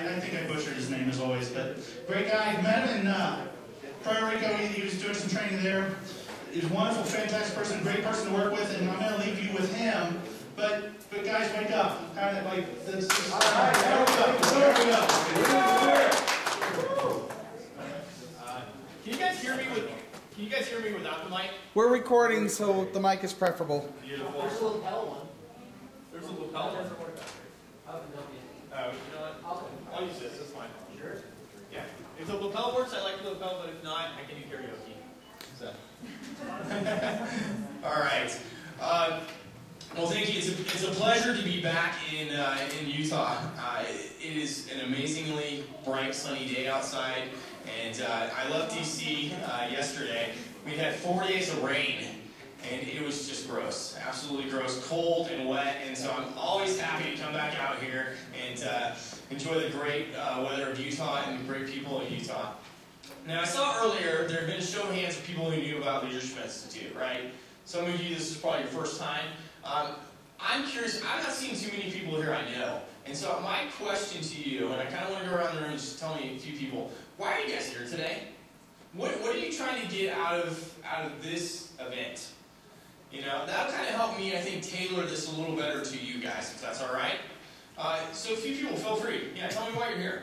I think I butchered his name as always, but great guy. Met him in Puerto Rico. He was doing some training there. He's a wonderful, fantastic person, great person to work with, and I'm going to leave you with him. But guys, wake up. Kind of like this. All right, there we go. Can you guys hear me with? Can you guys hear me without the mic? We're recording, so the mic is preferable. Beautiful. There's a lapel one. There's a lapel one. Oh, you know what? I'll use this. That's fine. Sure. Yeah. If the lapel works, I like the lapel, but if not, I can do karaoke. So. All right. Well, thank you. It's a pleasure to be back in Utah. It is an amazingly bright, sunny day outside, and I left DC yesterday. We had 4 days of rain, and it was just gross, absolutely gross, cold and wet. And so I'm always happy to come back out here and enjoy the great weather of Utah and the great people of Utah. Now, I saw earlier there have been a show of hands of people who knew about Leadership Institute, right? Some of you, this is probably your first time. I'm curious, I've not seen too many people here I know. And so my question to you, and I kind of want to go around the room and just tell me a few people, why are you guys here today? What are you trying to get out of this event? You know, that'll kind of help me, I think, tailor this a little better to you guys, if that's all right. So a few people, feel free. Yeah, tell me why you're here.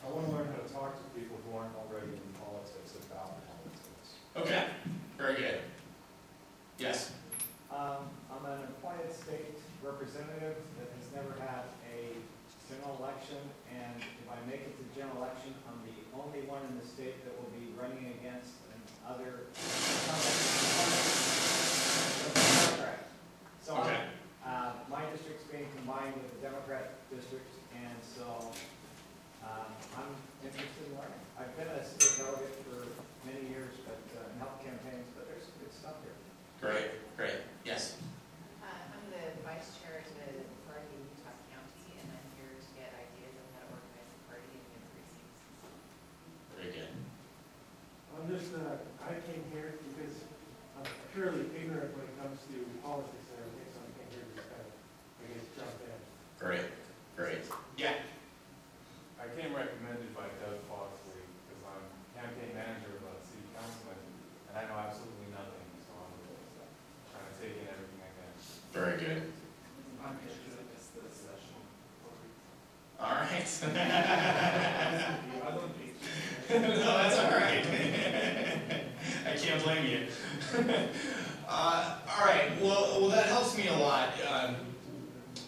I want to learn how to talk to people who aren't already in politics about politics. Okay, very good. Yes? I'm an appointed state representative that has never had a general election, and if I make it to general election, I'm the only one in the state that will be running against another Democrat. So okay. My district's being combined with the Democrat district, and so I'm interested in learning. I've been a state delegate for many years, but in health campaigns, but there's some good stuff here. Great, great. Yes? I'm the vice chair to the party in Utah County, and I'm here to get ideas on how to organize the party in the precincts. Very good. I came here because I'm purely ignorant when it comes to politics and everything, so I came here to just kind of, I guess, jump in. Great, great. Yeah? I came recommended by Doug Foxley because I'm campaign manager of a city councilman, and I know absolutely nothing, so I'm trying to take in everything I can. Very good. I'm here because I missed the session. All right. I don't think No, that's all right. I can't blame you. All right. Well, that helps me a lot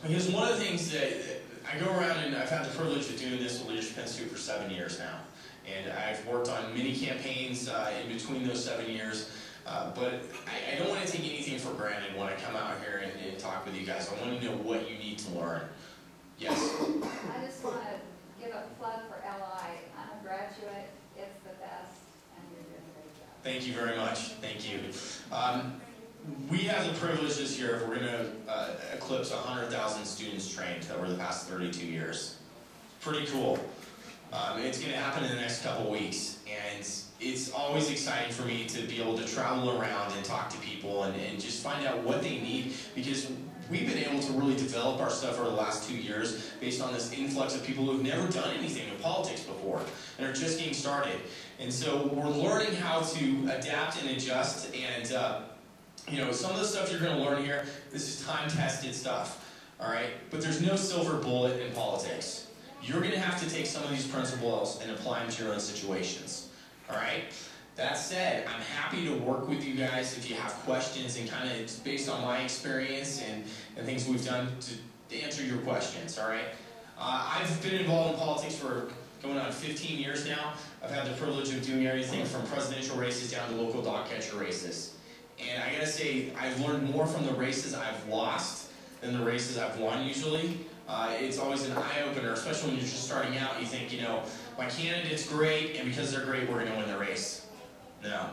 because one of the things that I go around, and I've had the privilege of doing this with Leadership Institute for 7 years now, and I've worked on many campaigns in between those 7 years. But I don't want to take anything for granted when I come out here and talk with you guys. I want to know what you need to learn. Yes? I just want to give a plug for LI. I'm a graduate. It's the best, and you're doing a great job. Thank you very much. Thank you. We have the privilege this year if we're going to eclipse 100,000 students trained over the past 32 years. Pretty cool. It's going to happen in the next couple weeks, and it's always exciting for me to be able to travel around and talk to people and just find out what they need, because we've been able to really develop our stuff over the last 2 years based on this influx of people who've never done anything in politics before and are just getting started. And so we're learning how to adapt and adjust, and you know, some of the stuff you're going to learn here, this is time-tested stuff, all right? But there's no silver bullet in politics. You're going to have to take some of these principles and apply them to your own situations, all right? That said, I'm happy to work with you guys if you have questions, and kind of it's based on my experience and things we've done to answer your questions, all right? I've been involved in politics for going on 15 years now. I've had the privilege of doing everything from presidential races down to local dog catcher races. And I gotta say, I've learned more from the races I've lost than the races I've won usually. It's always an eye-opener, especially when you're just starting out. You think, you know, my candidate's great, and because they're great, we're gonna win the race. No.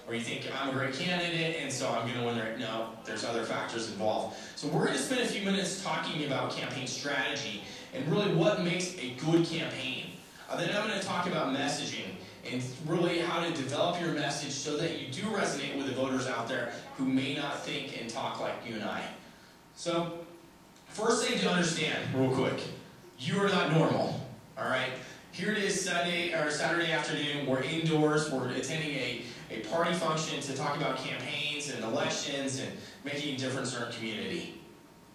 Or you think, I'm a great candidate, and so I'm gonna win the race. No, there's other factors involved. So we're gonna spend a few minutes talking about campaign strategy and really what makes a good campaign. Then I'm gonna talk about messaging and really how to develop your message so that you do resonate with the voters out there who may not think and talk like you and I. So, first thing to understand, real quick, you are not normal, All right? Here it is Sunday or Saturday afternoon. We're indoors. We're attending a party function to talk about campaigns and elections and making a difference in our community.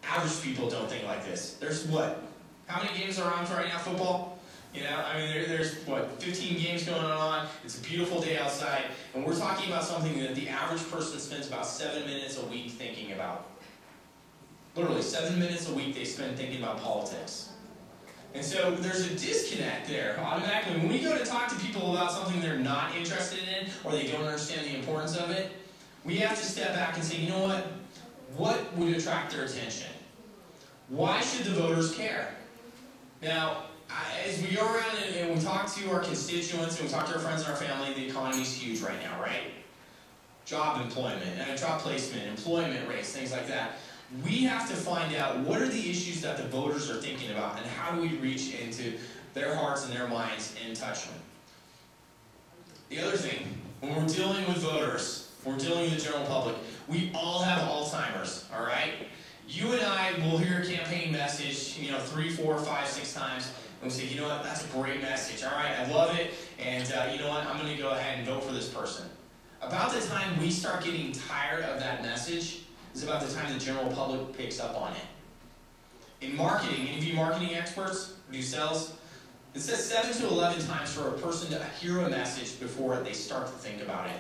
Average people don't think like this. There's what? How many games are on right now, football? You know, I mean, there's what, 15 games going on. It's a beautiful day outside, and we're talking about something that the average person spends about 7 minutes a week thinking about. Literally, 7 minutes a week they spend thinking about politics. And so there's a disconnect there automatically. When we go to talk to people about something they're not interested in or they don't understand the importance of it, we have to step back and say, you know what? What would attract their attention? Why should the voters care? Now, as we go around and we talk to our constituents and we talk to our friends and our family, the economy is huge right now, right? Job employment, job placement, employment rates, things like that. We have to find out what are the issues that the voters are thinking about and how do we reach into their hearts and their minds and touch them. The other thing, when we're dealing with voters, when we're dealing with the general public, we all have Alzheimer's, all right? You and I will hear a campaign message, 3, 4, 5, 6 times, and we say, you know what, that's a great message, all right, I love it, and you know what, I'm going to go ahead and vote for this person. About the time we start getting tired of that message is about the time the general public picks up on it. In marketing, any of you marketing experts who do sales, it says 7 to 11 times for a person to hear a message before they start to think about it.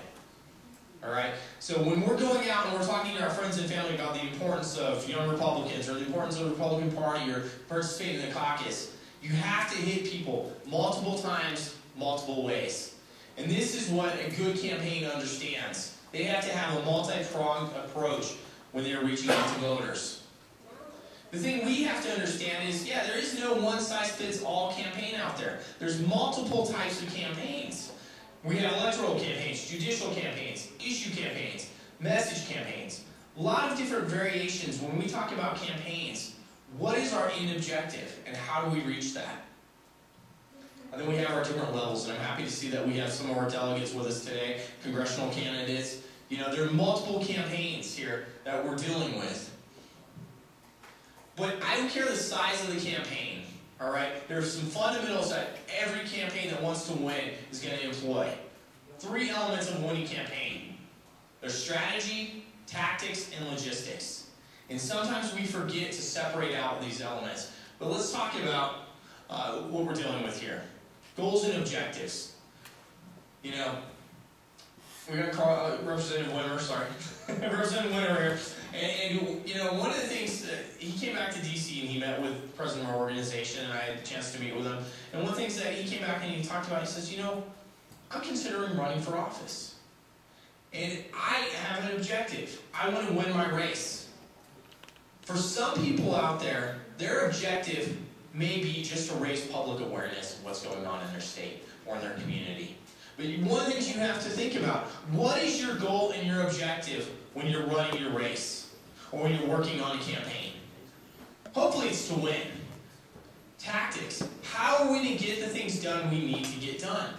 All right? So when we're going out and we're talking to our friends and family about the importance of young Republicans or the importance of the Republican Party or participating in the caucus, you have to hit people multiple times, multiple ways. And this is what a good campaign understands. They have to have a multi-pronged approach when they're reaching out to voters. The thing we have to understand is, yeah, there is no one-size-fits-all campaign out there. There's multiple types of campaigns. We have electoral campaigns, judicial campaigns, issue campaigns, message campaigns. A lot of different variations when we talk about campaigns. What is our end objective, and how do we reach that? And then we have our different levels, and I'm happy to see that we have some of our delegates with us today, congressional candidates. There are multiple campaigns here that we're dealing with. But I don't care the size of the campaign, all right? There are some fundamentals that every campaign that wants to win is going to employ. 3 elements of winning campaign. There's strategy, tactics, and logistics. And sometimes we forget to separate out these elements. But let's talk about what we're dealing with here. Goals and objectives. We got Representative Winter, sorry. Representative Winter here. And one of the things, he came back to D.C. and he met with the president of our organization, and I had a chance to meet with him. And one of the things that he came back and he talked about, he says, I'm considering running for office. And I have an objective. I want to win my race. For some people out there, their objective may be just to raise public awareness of what's going on in their state or in their community. But one of the things you have to think about, what is your goal and your objective when you're running your race or when you're working on a campaign? Hopefully it's to win. Tactics. How are we to get the things done we need to get done?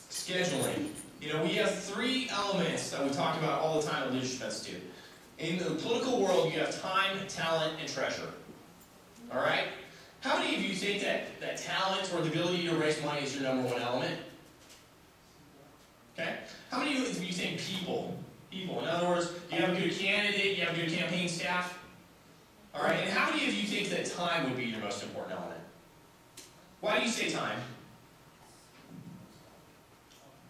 Scheduling. We have 3 elements that we talk about all the time at Leadership Institute. In the political world, you have time, talent, and treasure. All right? How many of you think that talent or the ability to raise money is your #1 element? Okay? How many of you think people? People. In other words, you have a good candidate, you have a good campaign staff. All right? And how many of you think that time would be your most important element? Why do you say time?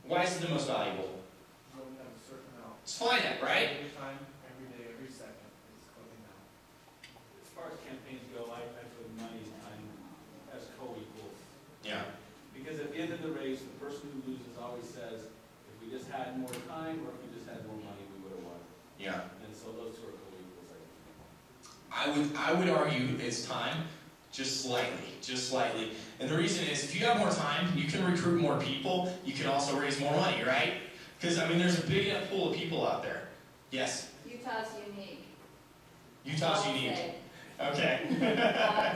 Why is it the most valuable? It's finite, right? Every time, every day, every second, it's closing out. As far as campaigns go, I put money and time as co-equals. Yeah. Because at the end of the race, the person who loses always says, if we just had more time or if we just had more money, we would have won. Yeah. And so those 2 are co-equals, I think. I would argue it's time, just slightly. And the reason is, if you have more time, you can recruit more people, you can also raise more money, right? Because, there's a big enough pool of people out there. Yes? Utah's unique. Utah's I'll unique. say. Okay.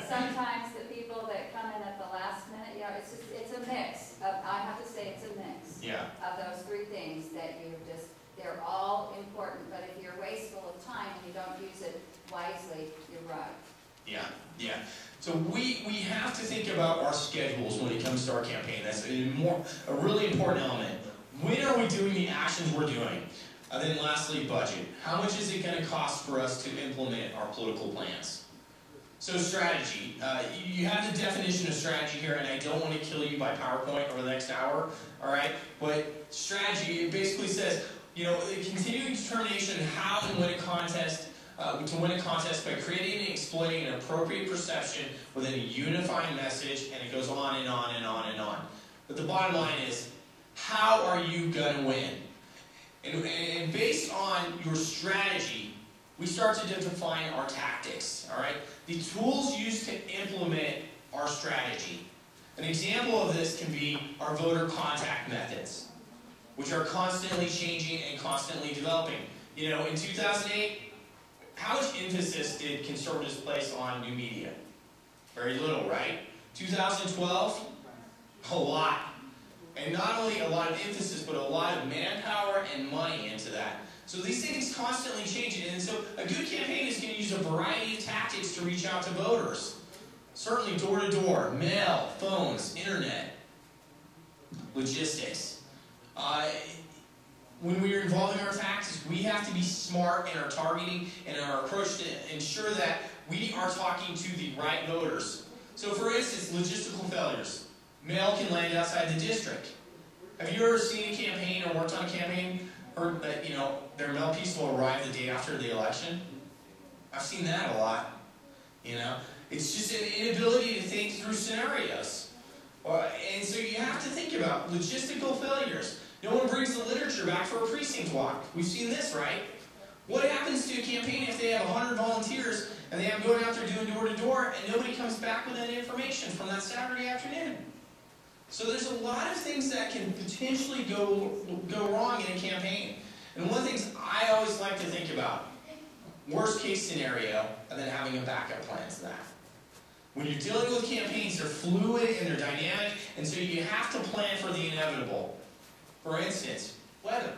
Sometimes the people that come in at the last minute, it's a mix of, I have to say it's a mix. Yeah. Of those 3 things that they're all important, but if you're wasteful of time and you don't use it wisely, you're right. Yeah. So we have have to think about our schedules when it comes to our campaign. That's a really important element. When are we doing the actions we're doing? And then lastly, budget. How much is it going to cost for us to implement our political plans? So strategy. You have the definition of strategy here, and I don't want to kill you by PowerPoint over the next hour, all right? But strategy, it basically says, you know, the continuing determination how and when a contest, to win a contest by creating and exploiting an appropriate perception within a unifying message, and it goes on and on and on and on. But the bottom line is, how are you going to win? And based on your strategy, we start to define our tactics, all right? The tools used to implement our strategy. An example of this can be our voter contact methods, which are constantly changing and constantly developing. You know, in 2008, how much emphasis did conservatives place on new media? Very little, right? 2012, a lot. And not only a lot of emphasis, but a lot of manpower and money into that. So these things constantly changing. And so a good campaign is going to use a variety of tactics to reach out to voters. Certainly door-to-door, mail, phones, internet, logistics. When we are involved in our tactics, we have to be smart in our targeting and in our approach to ensure that we are talking to the right voters. So for instance, logistical failures. Mail can land outside the district. Have you ever seen a campaign or worked on a campaign, heard that, you know, their mail piece will arrive the day after the election? I've seen that a lot, you know. It's just an inability to think through scenarios. And so you have to think about logistical failures. No one brings the literature back for a precinct walk. We've seen this, right? What happens to a campaign if they have 100 volunteers and they have going out there doing door-to-door and nobody comes back with that information from that Saturday afternoon? So there's a lot of things that can potentially go wrong in a campaign. And one of the things I always like to think about, worst case scenario, and then having a backup plan to that. When you're dealing with campaigns, they're fluid and they're dynamic, and so you have to plan for the inevitable. For instance, weather.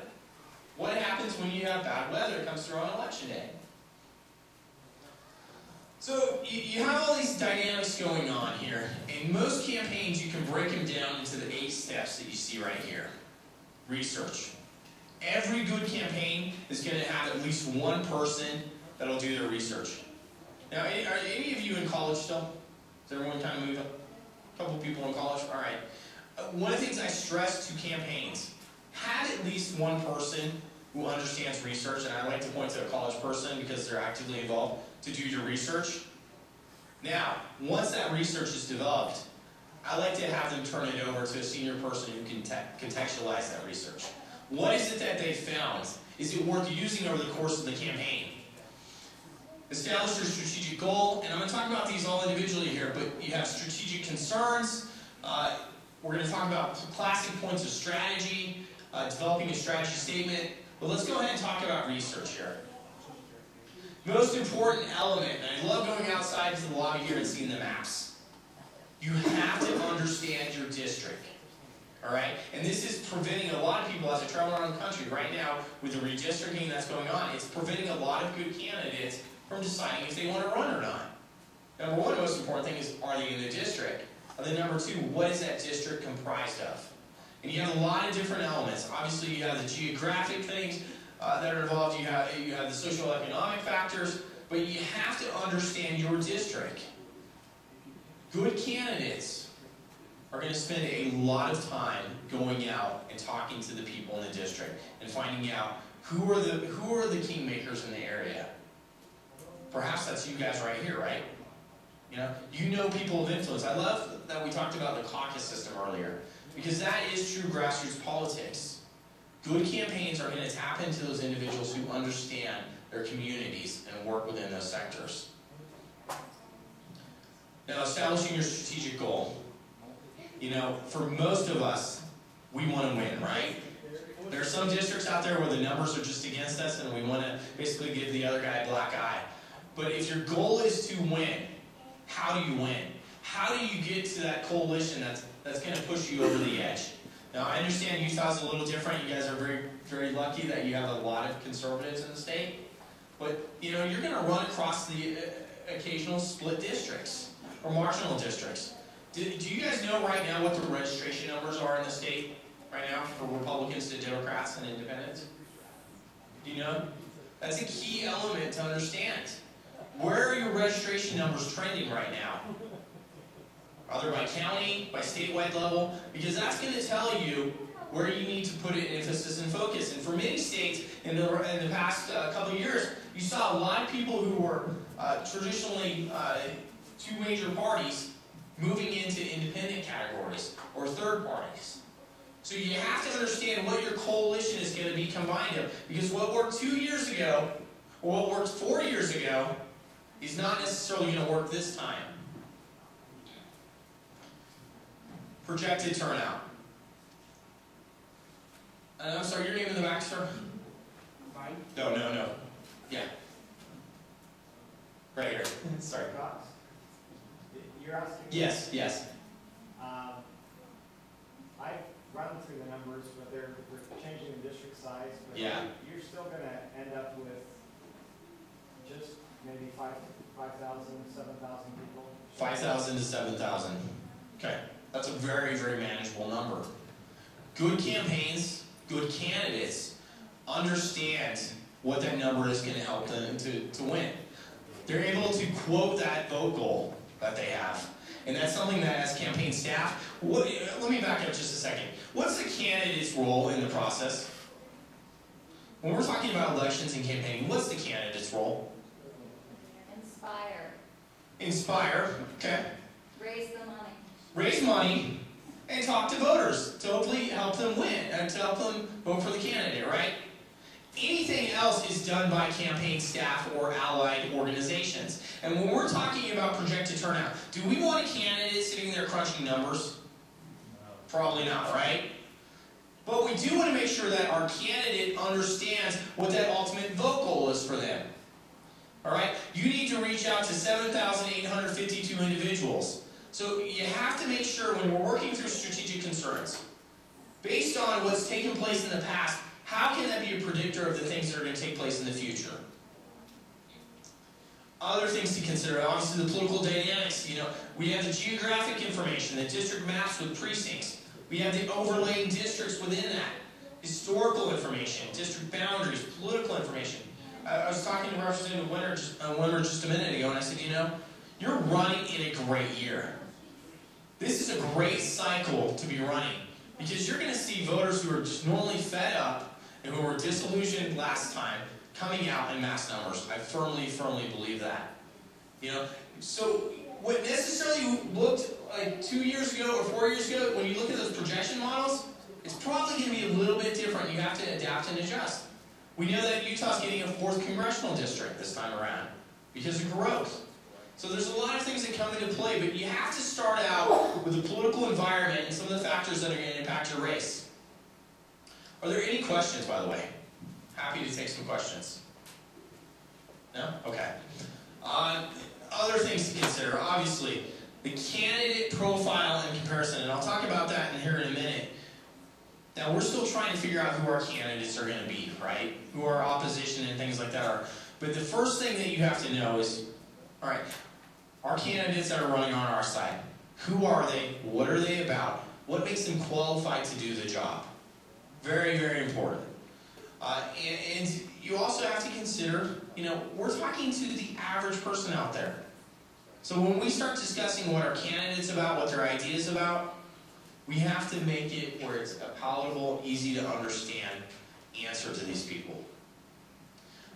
What happens when you have bad weather that comes through on election day? So you have all these dynamics going on here. In most campaigns, you can break them down into the 8 steps that you see right here. Research. Every good campaign is going to have at least one person that'll do their research. Now, are any of you in college still? Is everyone kind of moved up? A couple people in college? All right. One of the things I stress to campaigns, have at least one person who understands research, and I like to point to a college person because they're actively involved, to do your research. Now, once that research is developed, I like to have them turn it over to a senior person who can contextualize that research. What is it that they found? Is it worth using over the course of the campaign? Establish your strategic goal, and I'm going to talk about these all individually here, but you have strategic concerns. We're going to talk about classic points of strategy, developing a strategy statement, but let's go ahead and talk about research here. Most important element, and I love going outside to the lobby here and seeing the maps. You have to understand your district, all right? And this is preventing a lot of people, as I travel around the country right now with the redistricting that's going on, it's preventing a lot of good candidates from deciding if they want to run or not. Number one, the most important thing is, are they in the district? And then number two, what is that district comprised of? And you have a lot of different elements. Obviously, you have the geographic things that are involved. You have the social-economic factors, but you have to understand your district. Good candidates are going to spend a lot of time going out and talking to the people in the district and finding out who are the kingmakers in the area. Perhaps that's you guys right here, right? You know people of influence. I love that we talked about the caucus system earlier, because that is true grassroots politics. Good campaigns are going to tap into those individuals who understand their communities and work within those sectors. Now, establishing your strategic goal. For most of us, we want to win, right? There are some districts out there where the numbers are just against us and we want to basically give the other guy a black eye. But if your goal is to win, how do you win? How do you get to that coalition that's going to push you over the edge? Now, I understand Utah's a little different. You guys are very, very lucky that you have a lot of conservatives in the state. But, you're going to run across the occasional split districts or marginal districts. Do you guys know right now what the registration numbers are in the state right now for Republicans to Democrats and Independents? Do you know? That's a key element to understand. Where are your registration numbers trending right now? Are they by county, by statewide level? Because that's going to tell you where you need to put it in emphasis and focus. And for many states in the past couple of years, you saw a lot of people who were traditionally two major parties moving into independent categories or third parties. So you have to understand what your coalition is going to be combined of. Because what worked 2 years ago, or what worked 4 years ago, is not necessarily going to work this time. Projected turnout. I'm sorry, your name in the back, sir? Mine? No. Yeah. Right here. Sorry. Cox? You're asking? Yes. I've run through the numbers, but they're changing the district size. But Yeah. you're still going to end up with just maybe 5,000, 7,000 people. 5,000 to 7,000. Okay. That's a very, very manageable number. Good campaigns, good candidates understand what that number is going to help them to win. They're able to quote that vote goal that they have. And that's something that as campaign staff, let me back up just a second. What's the candidate's role in the process? When we're talking about elections and campaigning, what's the candidate's role? Inspire. Inspire, okay. Raise the money. Raise money and talk to voters to hopefully help them win and to help them vote for the candidate, right? Anything else is done by campaign staff or allied organizations. And when we're talking about projected turnout, do we want a candidate sitting there crunching numbers? Probably not, right? But we do want to make sure that our candidate understands what that ultimate vote goal is for them. All right? You need to reach out to 7,852 individuals. So you have to make sure when we're working through strategic concerns, based on what's taken place in the past, how can that be a predictor of the things that are going to take place in the future? Other things to consider, obviously the political dynamics. We have the geographic information, the district maps with precincts. We have the overlaying districts within that. Historical information, district boundaries, political information. I was talking to Representative Winter just a minute ago, and I said, you're running in a great year. This is a great cycle to be running, because you're going to see voters who are just normally fed up and who were disillusioned last time coming out in mass numbers. I firmly believe that. So what necessarily looked like 2 years ago or 4 years ago, when you look at those projection models, it's probably going to be a little bit different. You have to adapt and adjust. We know that Utah's getting a 4th congressional district this time around because of growth. So there's a lot of things that come into play, but you have to start out with the political environment and some of the factors that are going to impact your race. Are there any questions, by the way? Happy to take some questions. No? Okay. Other things to consider, obviously, the candidate profile and comparison, and I'll talk about that here in a minute. Now, we're still trying to figure out who our candidates are going to be, right? Who our opposition and things like that are. But the first thing that you have to know is, all right, our candidates that are running on our side, who are they? What are they about? What makes them qualified to do the job? Very, very important. And you also have to consider, we're talking to the average person out there. So when we start discussing what our candidate's about, what their ideas about, we have to make it where it's a palatable, easy to understand answer to these people.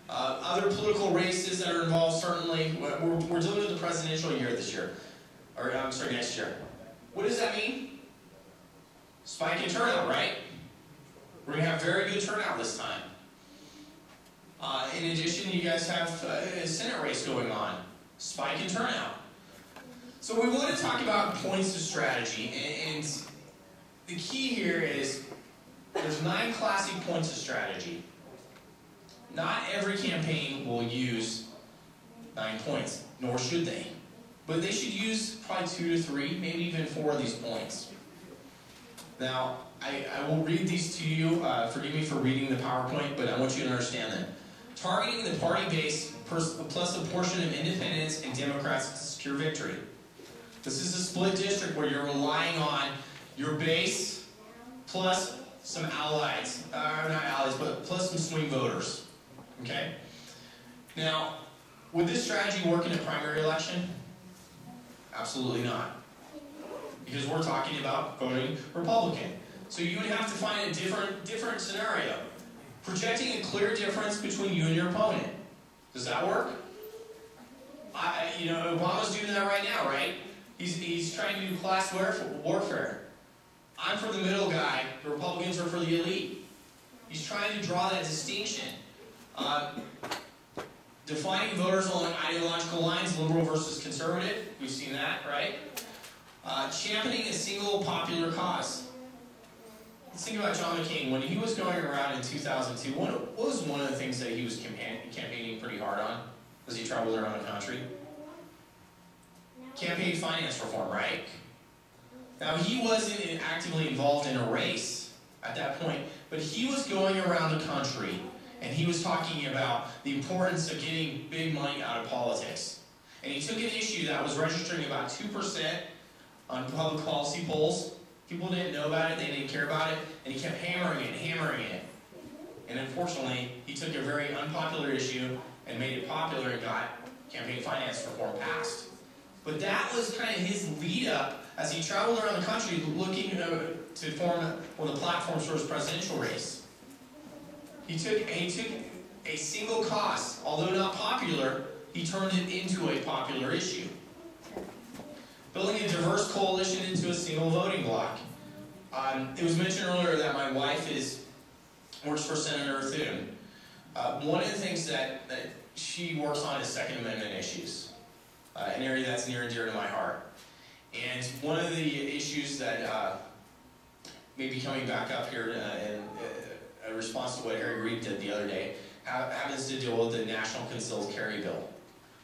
Other political races that are involved, certainly, we're dealing with the presidential year this year. Or, I'm sorry, next year. What does that mean? Spike in turnout, right? We're going to have very good turnout this time. In addition, you guys have a Senate race going on. Spike in turnout. So we want to talk about points of strategy. And the key here is there's 9 classic points of strategy. Not every campaign will use 9 points, nor should they. But they should use probably 2 to 3, maybe even 4 of these points. Now, I will read these to you. Forgive me for reading the PowerPoint, but I want you to understand them. Targeting the party base plus a portion of independents and Democrats to secure victory. This is a split district where you're relying on your base plus some allies, not allies, but plus some swing voters. Okay? Now, would this strategy work in a primary election? Absolutely not. Because we're talking about voting Republican. So you would have to find a different scenario. Projecting a clear difference between you and your opponent. Does that work? Obama's doing that right now, right? He's trying to do class warfare. I'm for the middle guy. The Republicans are for the elite. He's trying to draw that distinction. Defining voters along ideological lines, liberal versus conservative. We've seen that, right? Championing a single popular cause. Let's think about John McCain. When he was going around in 2002, what was one of the things that he was campaigning pretty hard on as he traveled around the country? Campaign finance reform, right? Now, he wasn't actively involved in a race at that point, but he was going around the country and he was talking about the importance of getting big money out of politics. And he took an issue that was registering about 2% on public policy polls. People didn't know about it, they didn't care about it, and he kept hammering it. And unfortunately, he took a very unpopular issue and made it popular and got campaign finance reform passed. But that was kind of his lead up as he traveled around the country looking to form one of the platforms for his presidential race. He took a single cause, although not popular, he turned it into a popular issue. Building a diverse coalition into a single voting bloc. It was mentioned earlier that my wife works for Senator Thune. One of the things that she works on is Second Amendment issues, an area that's near and dear to my heart. And one of the issues that may be coming back up here in response to what Harry Reid did the other day happens to deal with the National Concealed Carry Bill,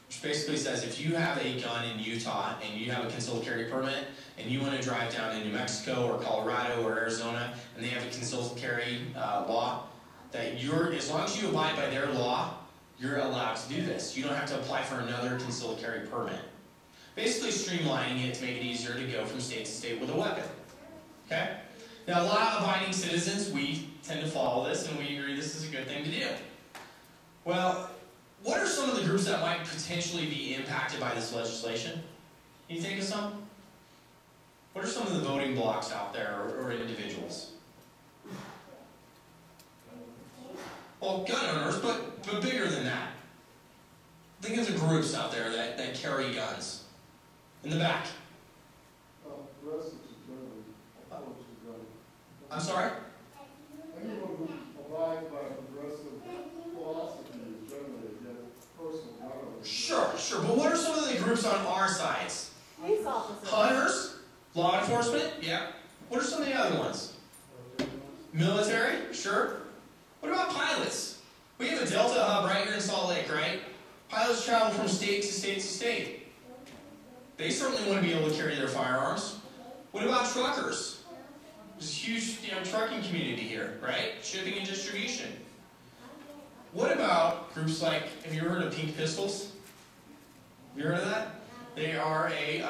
which basically says if you have a gun in Utah and you have a concealed carry permit and you want to drive down to New Mexico or Colorado or Arizona and they have a concealed carry law, that as long as you abide by their law, you're allowed to do this. You don't have to apply for another concealed carry permit. Basically streamlining it to make it easier to go from state to state with a weapon. Okay? Now, a lot of abiding citizens, we tend to follow this and we agree this is a good thing to do. Well, what are some of the groups that might potentially be impacted by this legislation? Can you think of some? What are some of the voting blocks out there or individuals? Well, gun owners, but bigger than that. Think of the groups out there that carry guns. In the back. I'm sorry? Anyone who abides by progressive philosophy is generally against personal violence. Sure. But what are some of the groups on our sides? Police officers. Hunters? Law enforcement? Yeah. What are some of the other ones? Military? Sure. What about pilots? We have a Delta hub right here in Salt Lake, right? Pilots travel from state to state to state. They certainly want to be able to carry their firearms. What about truckers? There's a huge trucking community here, right? Shipping and distribution. What about groups like, have you heard of Pink Pistols? Have you heard of that? They are a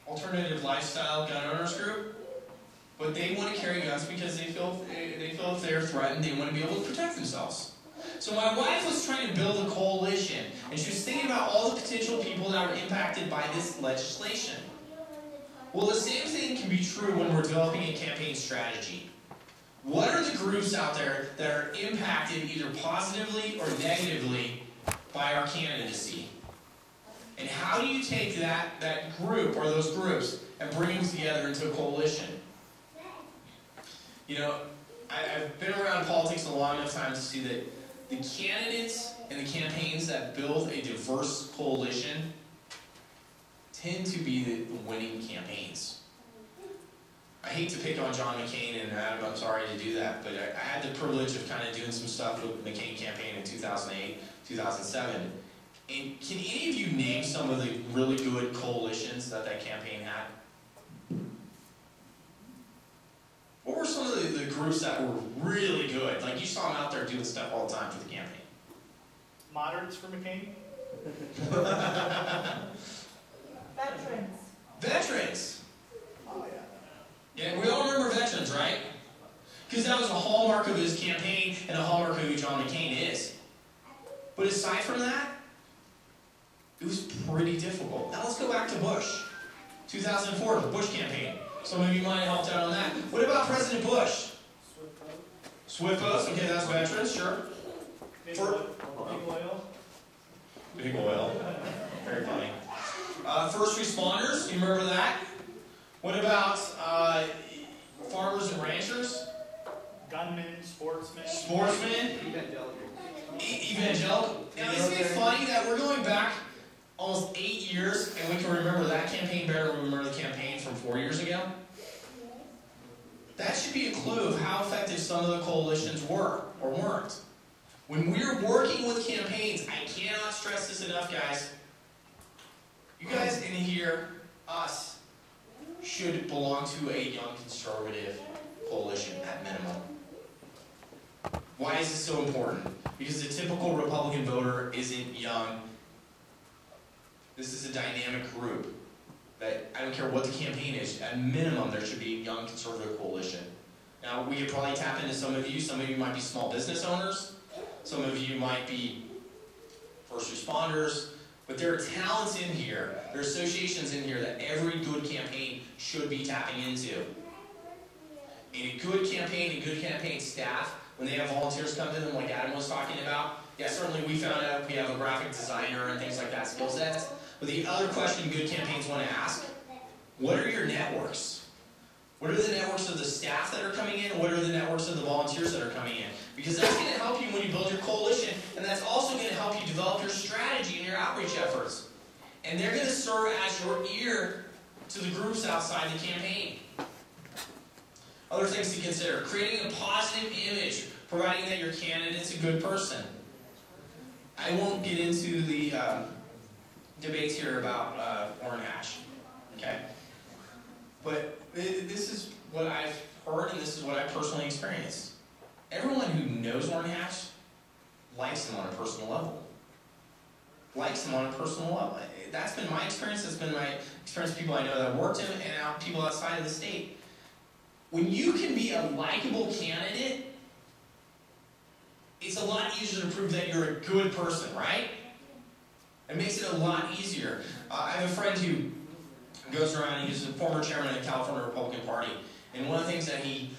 alternative lifestyle gun owners group, but they want to carry guns because they feel if they're threatened, they want to be able to protect themselves. So my wife was trying to build a coalition, and she was thinking about all the potential people that were impacted by this legislation. Well, the same thing can be true when we're developing a campaign strategy. What are the groups out there that are impacted either positively or negatively by our candidacy? And how do you take that group or those groups and bring them together into a coalition? I've been around politics a long enough time to see that the candidates and the campaigns that build a diverse coalition tend to be the winning campaigns. I hate to pick on John McCain, and I'm sorry to do that, but I had the privilege of kind of doing some stuff with the McCain campaign in 2008, 2007. And can any of you name some of the really good coalitions that campaign had? What were some of the groups that were really good? Like you saw them out there doing stuff all the time for the campaign. Moderates for McCain? Veterans. Veterans. Yeah, we all remember veterans, right? Because that was a hallmark of his campaign and a hallmark of who John McCain is. But aside from that, it was pretty difficult. Now let's go back to Bush. 2004, the Bush campaign. Some of you might have helped out on that. What about President Bush? Swift votes, okay, that's veterans, sure. Big oil. Big oil. Very funny. First responders, you remember that? What about farmers and ranchers? Gunmen, sportsmen. Sportsmen? Evangelical. Now, isn't it funny that we're going back almost 8 years and we can remember that campaign better than we remember the campaign from 4 years ago? That should be a clue of how effective some of the coalitions were or weren't. When we're working with campaigns, I cannot stress this enough, guys. You guys in here, us, should belong to a young conservative coalition at minimum. Why is this so important? Because the typical Republican voter isn't young. This is a dynamic group. That I don't care what the campaign is, at minimum there should be a young conservative coalition. Now we could probably tap into some of you might be small business owners, some of you might be first responders, but there are talents in here, there are associations in here that every good campaign should be tapping into. And a good campaign staff, when they have volunteers come to them like Adam was talking about, yeah, certainly we found out we have a graphic designer and things like that skill sets. But the other question good campaigns want to ask, what are your networks? What are the networks of the staff that are coming in? What are the networks of the volunteers that are coming in? Because that's going to help you when you build your coalition, and that's also going to help you develop your strategy and your outreach efforts. And they're going to serve as your ear to the groups outside the campaign. Other things to consider, creating a positive image, providing that your candidate's a good person. I won't get into the debates here about Orrin Hatch, okay? But this is what I've heard and this is what I personally experienced. Everyone who knows Orrin Hatch likes him on a personal level. Likes him on a personal level. That's been my experience, that's been my experience with people I know that worked him and people outside of the state. When you can be a likable candidate, it's a lot easier to prove that you're a good person, right? It makes it a lot easier. I have a friend who goes around, and he's a former chairman of the California Republican Party, and one of the things that he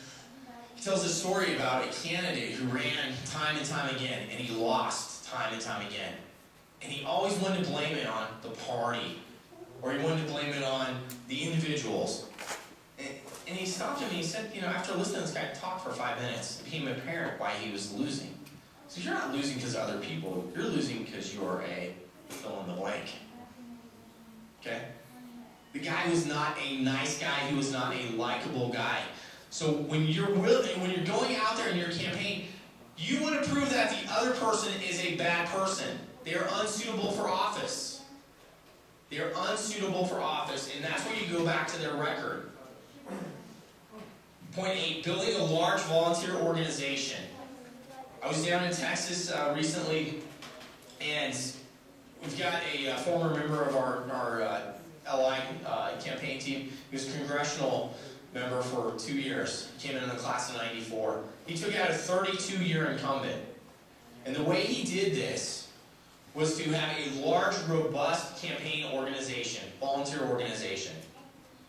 tells a story about a candidate who ran time and time again, and he lost time and time again. And he always wanted to blame it on the party, or he wanted to blame it on the individuals. And he stopped him and he said, you know, after listening to this guy talk for 5 minutes, it became apparent why he was losing. So you're not losing because of other people, you're losing because you're a fill in the blank. Okay? The guy was not a nice guy, he was not a likable guy. So when you're going out there in your campaign, you want to prove that the other person is a bad person. They are unsuitable for office. They are unsuitable for office, and that's where you go back to their record. Point 8, building a large volunteer organization. I was down in Texas recently, and we've got a former member of our LI campaign team. He was a congressional member for 2 years. He came in the class of '94. He took out a 32-year incumbent. And the way he did this was to have a large, robust campaign organization, volunteer organization.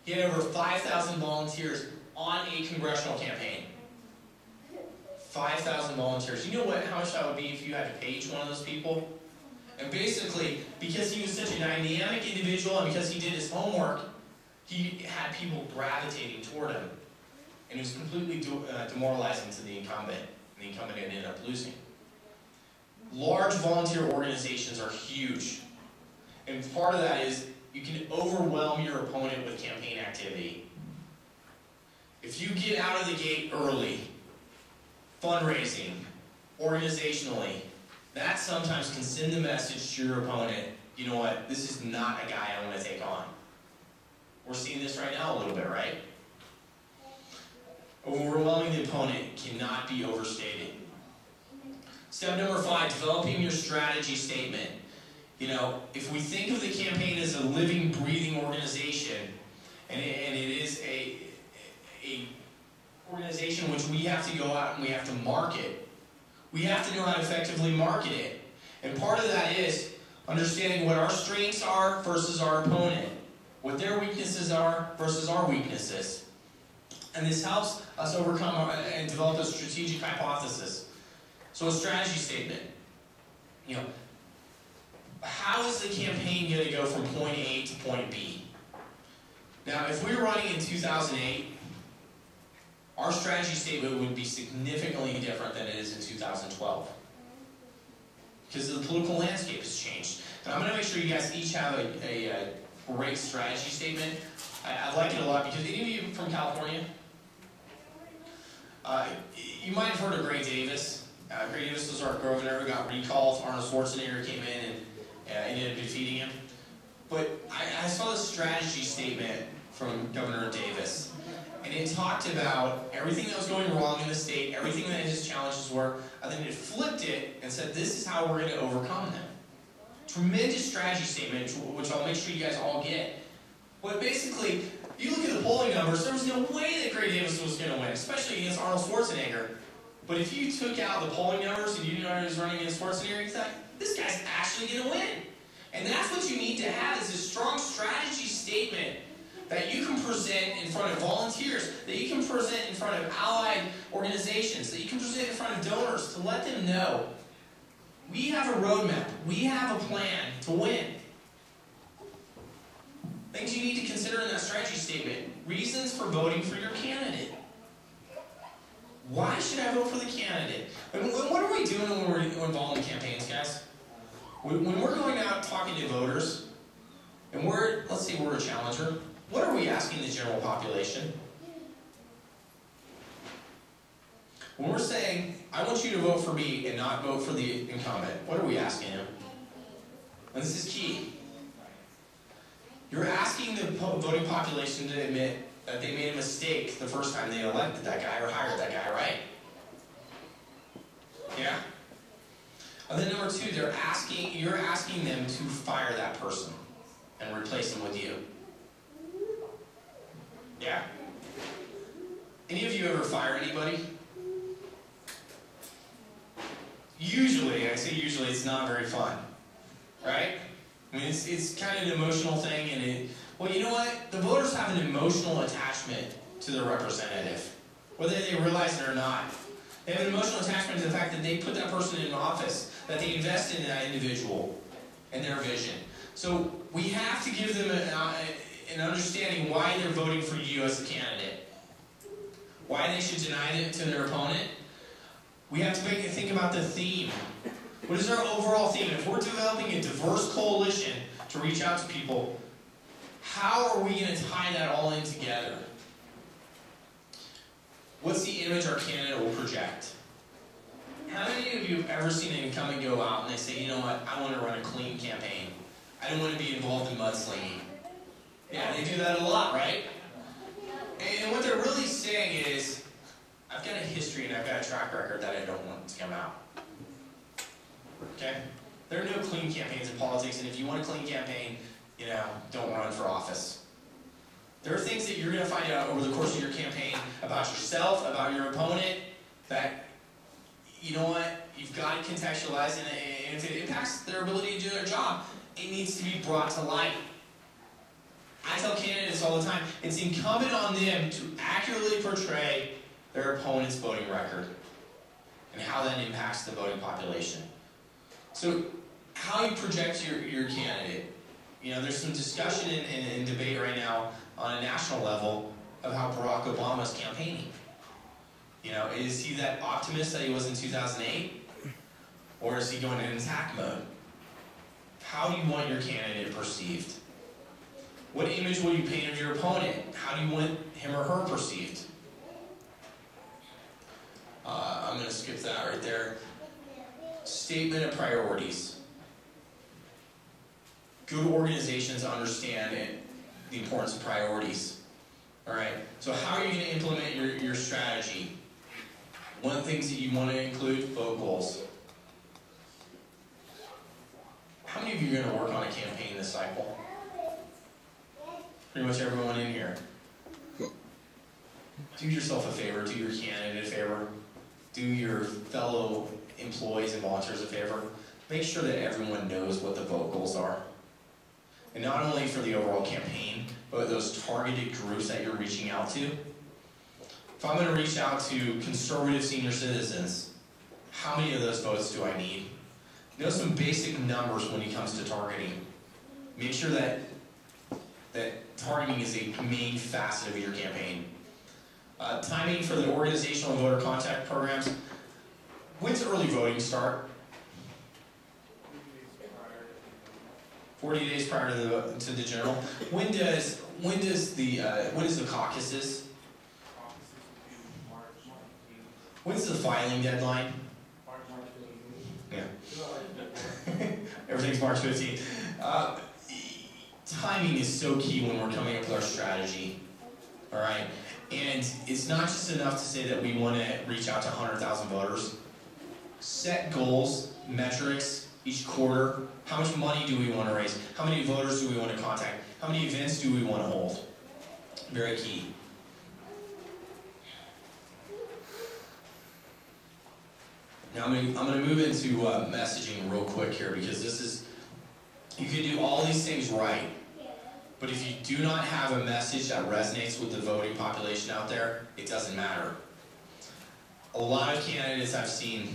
He had over 5,000 volunteers on a congressional campaign. 5,000 volunteers. You know how much that would be if you had to pay each one of those people? And basically, because he was such a dynamic individual and because he did his homework, he had people gravitating toward him. And it was completely demoralizing to the incumbent. And the incumbent ended up losing. Large volunteer organizations are huge. And part of that is you can overwhelm your opponent with campaign activity. If you get out of the gate early, fundraising, organizationally, that sometimes can send the message to your opponent, you know what, this is not a guy I want to take on. We're seeing this right now a little bit, right? Overwhelming the opponent cannot be overstated. Step number 5, developing your strategy statement. You know, if we think of the campaign as a living, breathing organization, And it is a organization which we have to go out and we have to market. We have to know how to effectively market it. And part of that is understanding what our strengths are versus our opponent, what their weaknesses are versus our weaknesses. And this helps us overcome and develop a strategic hypothesis. So a strategy statement. You know, how is the campaign going to go from point A to point B? Now, if we were running in 2008, our strategy statement would be significantly different than it is in 2012. Because the political landscape has changed. And I'm going to make sure you guys each have a great strategy statement. I like it a lot because any of you from California, you might have heard of Gray Davis. Gray Davis was our governor who got recalled. Arnold Schwarzenegger came in and ended up defeating him. But I saw this strategy statement from Governor Davis. And it talked about everything that was going wrong in the state, everything that his challenges were, and then it flipped it and said, this is how we're going to overcome them. Tremendous strategy statement, which I'll make sure you guys all get. But basically, you look at the polling numbers, there was no way that Gray Davis was going to win, especially against Arnold Schwarzenegger. But if you took out the polling numbers and you knew he was running against Schwarzenegger, you thought, this guy's actually going to win. And that's what you need to have, is a strong strategy statement that you can present in front of volunteers, that you can present in front of allied organizations, that you can present in front of donors to let them know we have a roadmap, we have a plan to win. Things you need to consider in that strategy statement. Reasons for voting for your candidate. Why should I vote for the candidate? And what are we doing when we're involved in campaigns, guys? When we're going out talking to voters, and let's say we're a challenger, what are we asking the general population? When we're saying, I want you to vote for me and not vote for the incumbent, what are we asking them? And this is key. You're asking the voting population to admit that they made a mistake the first time they elected that guy or hired that guy, right? Yeah? And then number two, you're asking them to fire that person and replace them with you. Yeah? Any of you ever fire anybody? Usually, I say usually, it's not very fun. Right? I mean, it's kind of an emotional thing, and well, you know what? The voters have an emotional attachment to their representative, whether they realize it or not. They have an emotional attachment to the fact that they put that person in office, that they invested in that individual and their vision. So we have to give them an understanding why they're voting for you as a candidate, why they should deny it to their opponent. We have to think about the theme. What is our overall theme? If we're developing a diverse coalition to reach out to people, how are we going to tie that all in together? What's the image our candidate will project? How many of you have ever seen an incumbent go out and they say, you know what, I want to run a clean campaign. I don't want to be involved in mudslinging. Yeah, they do that a lot, right? And what they're really saying is, I've got a history and I've got a track record that I don't want to come out. Okay? There are no clean campaigns in politics, and if you want a clean campaign, you know, don't run for office. There are things that you're going to find out over the course of your campaign about yourself, about your opponent, that, you know what, you've got to contextualize, and if it impacts their ability to do their job, it needs to be brought to light. I tell candidates all the time, it's incumbent on them to accurately portray their opponent's voting record and how that impacts the voting population. So, how you project your candidate. You know, there's some discussion and debate right now on a national level of how Barack Obama's campaigning. You know, is he that optimist that he was in 2008? Or is he going in attack mode? How do you want your candidate perceived? What image will you paint of your opponent? How do you want him or her perceived? I'm going to skip that right there. Statement of priorities. Good organizations understand the importance of priorities. All right. So how are you going to implement your strategy? One of the things that you want to include, vote goals. How many of you are going to work on a campaign this cycle? pretty much everyone in here. Do yourself a favor, do your candidate a favor, do your fellow employees and volunteers a favor. Make sure that everyone knows what the vote goals are. And not only for the overall campaign, but those targeted groups that you're reaching out to. If I'm going to reach out to conservative senior citizens, how many of those votes do I need? Know some basic numbers when it comes to targeting. Make sure that targeting is a main facet of your campaign. Timing for the organizational and voter contact programs. When's early voting start? 40 days prior to the general. When does the caucuses? When's the filing deadline? Yeah. Everything's March 15th. Timing is so key when we're coming up with our strategy. All right, and it's not just enough to say that we want to reach out to 100,000 voters. Set goals, metrics each quarter. How much money do we want to raise? How many voters do we want to contact? How many events do we want to hold? Very key. Now I'm going to move into messaging real quick here, because you can do all these things right, but if you do not have a message that resonates with the voting population out there, it doesn't matter. A lot of candidates I've seen,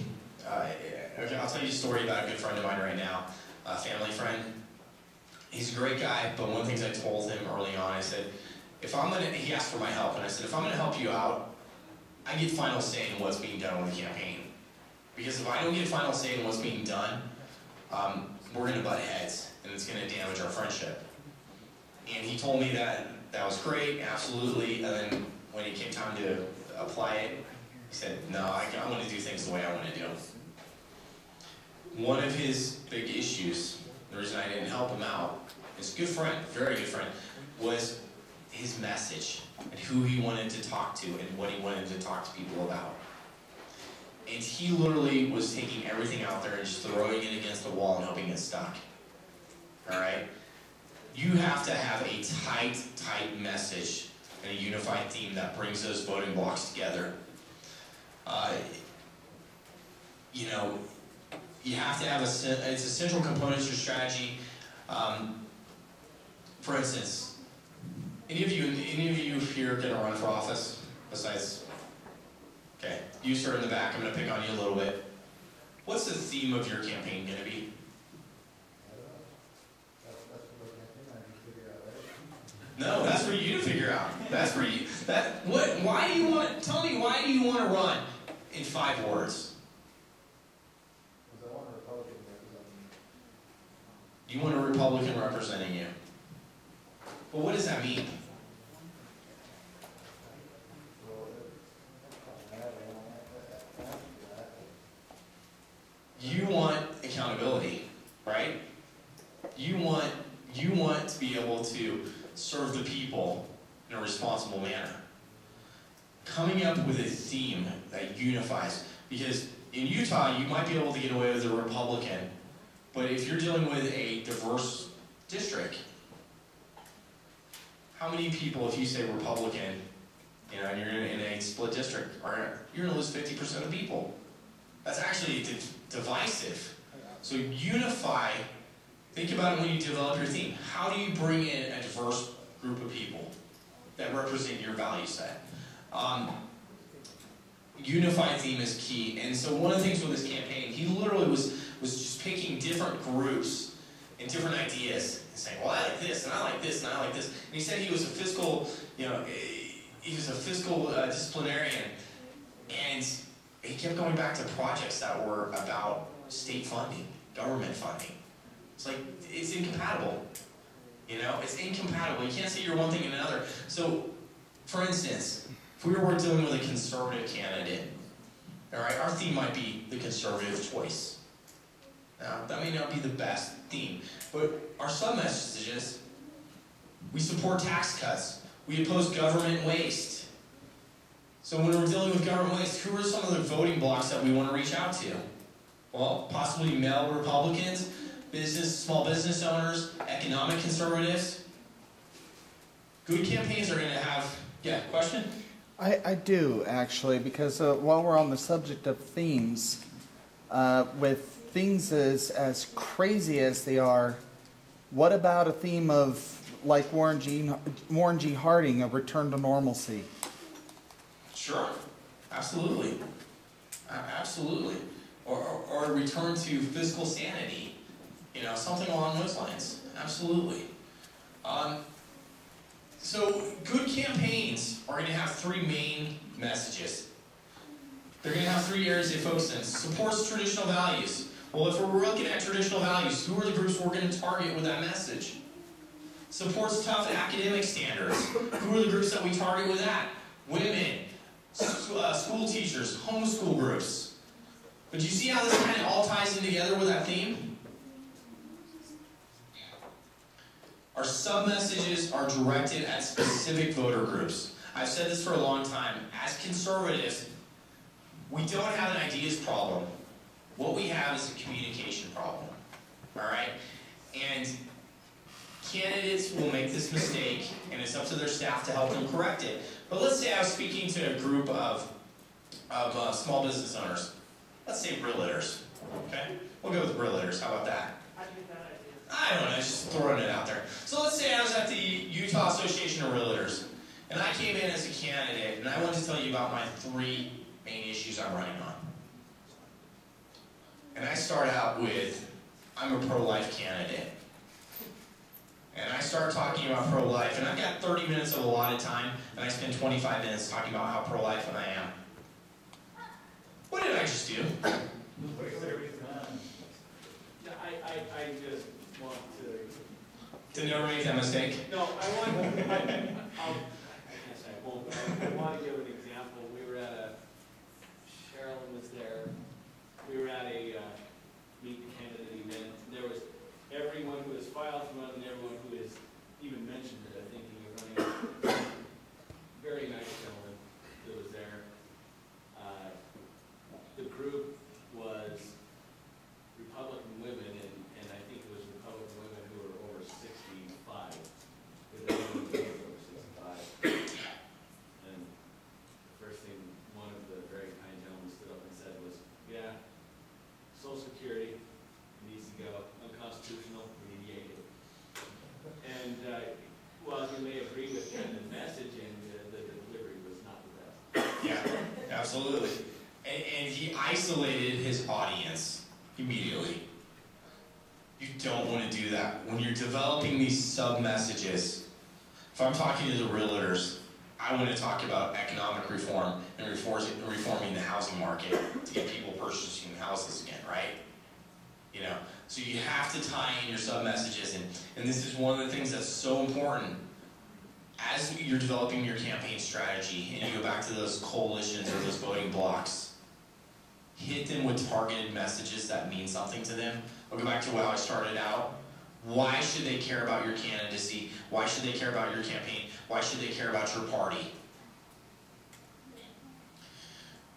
okay, I'll tell you a story about a good friend of mine right now, a family friend. He's a great guy, but one of the things I told him early on, I said, he asked for my help, and I said, if I'm going to help you out, I get final say in what's being done with the campaign. Because if I don't get final say in what's being done, we're going to butt heads, and it's going to damage our friendship. And he told me that was great, absolutely, and then when it came time to apply it, he said, no, I want to do things the way I want to do them. One of his big issues, the reason I didn't help him out, his good friend, very good friend, was his message, and who he wanted to talk to, and what he wanted to talk to people about. And he literally was taking everything out there and just throwing it against the wall and hoping it stuck. All right? You have to have a tight message and a unified theme that brings those voting blocks together. You know, you have to have it's a central component to your strategy. For instance, any of you here going to run for office besides? Okay, you start in the back. I'm going to pick on you a little bit. What's the theme of your campaign going to be? No, that's for you to figure out. That's for you. Why do you want? Tell me, why do you want to run in 5 words? Because I want a Republican representing me. You want a Republican representing you. But what does that mean? You want accountability, right? You want to be able to serve the people in a responsible manner. Coming up with a theme that unifies, because in Utah you might be able to get away with a Republican, but if you're dealing with a diverse district, how many people, if you say Republican, you know, and you're in a split district, you're going to lose 50% of people. That's actually divisive. So unify. Think about it when you develop your theme. How do you bring in a diverse group of people that represent your value set? Unified theme is key. And so one of the things with this campaign, he literally was just picking different groups and different ideas and saying, well, I like this, and I like this, and I like this. And he said he was a fiscal, disciplinarian. And he kept going back to projects that were about state funding, government funding. It's like, it's incompatible. You know, it's incompatible. You can't say you're one thing and another. So, for instance, if we were dealing with a conservative candidate, all right, our theme might be the conservative choice. Now, that may not be the best theme, but our sub-messages, we support tax cuts. We oppose government waste. So when we're dealing with government waste, who are some of the voting blocks that we want to reach out to? Well, possibly male Republicans, small business owners, economic conservatives. Good campaigns are going to have, yeah, question? I do, actually, because while we're on the subject of themes, with things as crazy as they are, what about a theme of, like Warren G. Harding, a return to normalcy? Sure, absolutely. Absolutely. Or a return to fiscal sanity, you know, something along those lines. Absolutely. So good campaigns are going to have three main messages. They're going to have three areas they focus in. Supports traditional values. Well, if we're looking at traditional values, who are the groups we're going to target with that message? Supports tough academic standards. Who are the groups that we target with that? Women, school teachers, homeschool groups. But do you see how this kind of all ties in together with that theme? Our sub-messages are directed at specific voter groups. I've said this for a long time. As conservatives, we don't have an ideas problem. What we have is a communication problem. All right? And candidates will make this mistake, and it's up to their staff to help them correct it. But let's say I was speaking to a group of small business owners. Let's say realtors. Okay? We'll go with realtors. How about that? I don't know, just throwing it out there. So let's say I was at the Utah Association of Realtors, and I came in as a candidate, and I wanted to tell you about my three main issues I'm running on. And I start out with, I'm a pro-life candidate. And I start talking about pro-life, and I've got 30 minutes of allotted time, and I spend 25 minutes talking about how pro-life I am. What did I just do? I just want to... To never make that mistake? No, I can't say I won't, but I want to give an example. We were at Sherilyn was there. We were at a meet the candidate event. There was everyone who has filed to run and everyone who has even mentioned it, I think, he was running. Very nice gentleman that was there. The group was Republican women, and I think it was Republican women who were over 65. They were over 65. And the first thing one of the very kind gentlemen stood up and said was, yeah, Social Security needs to go, unconstitutional, we need it. And while you may agree with him in the message, and the delivery was not the best. Yeah, absolutely. And he isolated his audience immediately. You don't want to do that. When you're developing these sub-messages, if I'm talking to the realtors, I want to talk about economic reform and reforming the housing market to get people purchasing houses again, right? You know, so you have to tie in your sub-messages, and this is one of the things that's so important. As you're developing your campaign strategy, and you go back to those coalitions or those voting blocks, hit them with targeted messages that mean something to them. I'll go back to how I started out. Why should they care about your candidacy? Why should they care about your campaign? Why should they care about your party?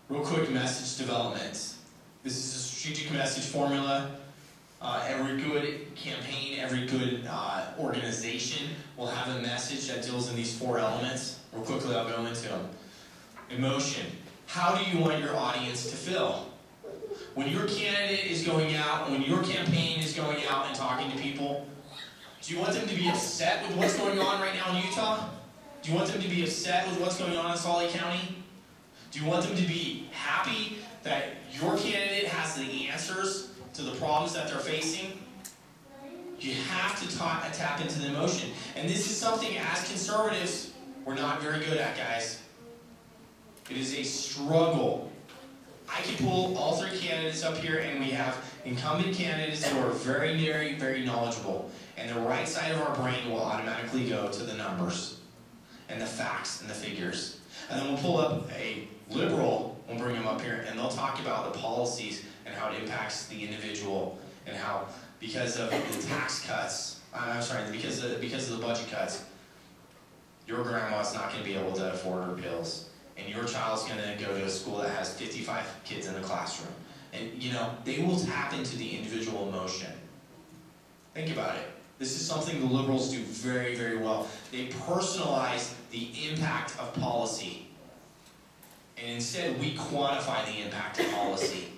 Real quick, message development. This is a strategic message formula. Every good campaign, every good organization will have a message that deals in these four elements. Real quickly, I'll go into them. Emotion. How do you want your audience to feel? When your candidate is going out, when your campaign is going out and talking to people, do you want them to be upset with what's going on right now in Utah? Do you want them to be upset with what's going on in Salt Lake County? Do you want them to be happy that your candidate has the answers to the problems that they're facing? You have to tap into the emotion. And this is something, as conservatives, we're not very good at, guys. It is a struggle. I can pull all three candidates up here, and we have incumbent candidates who are very, very, very knowledgeable. And the right side of our brain will automatically go to the numbers and the facts and the figures. And then we'll pull up a liberal, we'll bring them up here, and they'll talk about the policies and how it impacts the individual, and how because of the tax cuts, because of the budget cuts, your grandma's not going to be able to afford her pills. And your child's going to go to a school that has 55 kids in the classroom. And, you know, they will tap into the individual emotion. Think about it. This is something the liberals do very, very well. They personalize the impact of policy. And instead, we quantify the impact of policy.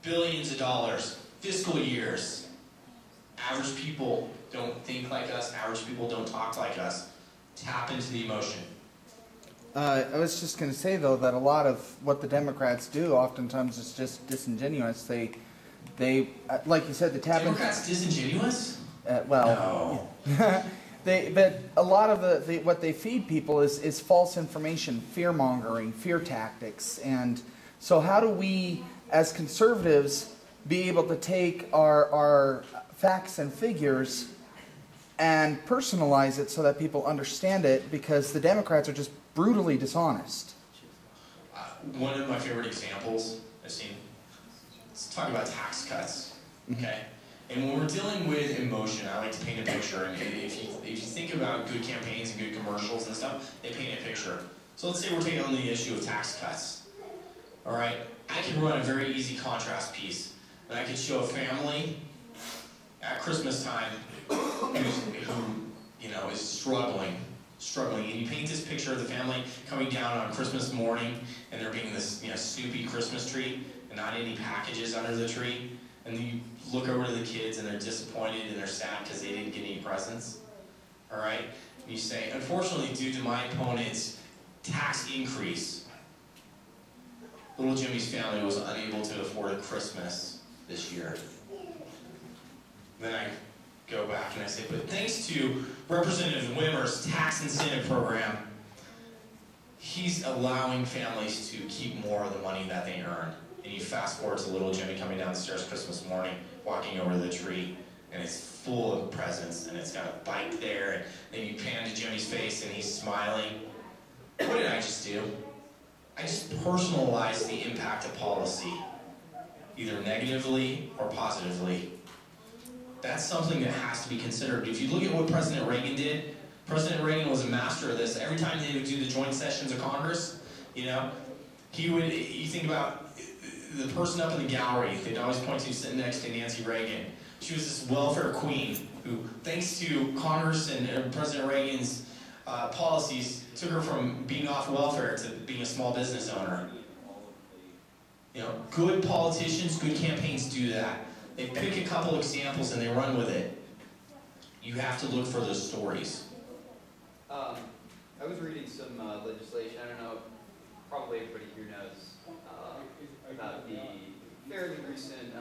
Billions of dollars, fiscal years. Average people don't think like us. Average people don't talk like us. Tap into the emotion. I was just going to say, though, that a lot of what the Democrats do oftentimes is just disingenuous. They like you said, the tap into... Democrats disingenuous? Well, No. but a lot of what they feed people is false information, fear-mongering, fear tactics. And so how do we, as conservatives, be able to take our facts and figures and personalize it so that people understand it? Because the Democrats are just brutally dishonest. One of my favorite examples I've seen, let's talk about tax cuts, okay? And when we're dealing with emotion, I like to paint a picture. And if you think about good campaigns and good commercials and stuff, they paint a picture. So let's say we're taking on the issue of tax cuts. All right, I can run a very easy contrast piece. And I could show a family at Christmas time who is struggling. And you paint this picture of the family coming down on Christmas morning, and there being this snoopy Christmas tree, and not any packages under the tree. And then you look over to the kids, and they're disappointed and they're sad because they didn't get any presents. All right? And you say, unfortunately, due to my opponent's tax increase, little Jimmy's family was unable to afford a Christmas this year. Then I go back and I say, but thanks to Representative Wimmer's tax incentive program, he's allowing families to keep more of the money that they earn. And you fast forward to little Jimmy coming down the stairs Christmas morning, walking over to the tree, and it's full of presents, and it's got a bike there, and then you pan to Jimmy's face, and he's smiling. What did I just do? I just personalized the impact of policy, either negatively or positively. That's something that has to be considered. If you look at what President Reagan did, President Reagan was a master of this. Every time they would do the joint sessions of Congress, you think about the person up in the gallery, they'd always point to sitting next to Nancy Reagan. She was this welfare queen who, thanks to Congress and President Reagan's policies, took her from being off welfare to being a small business owner. Good politicians, good campaigns do that. They pick a couple examples and they run with it. You have to look for those stories. I was reading some legislation, I don't know, probably everybody here knows about the fairly recent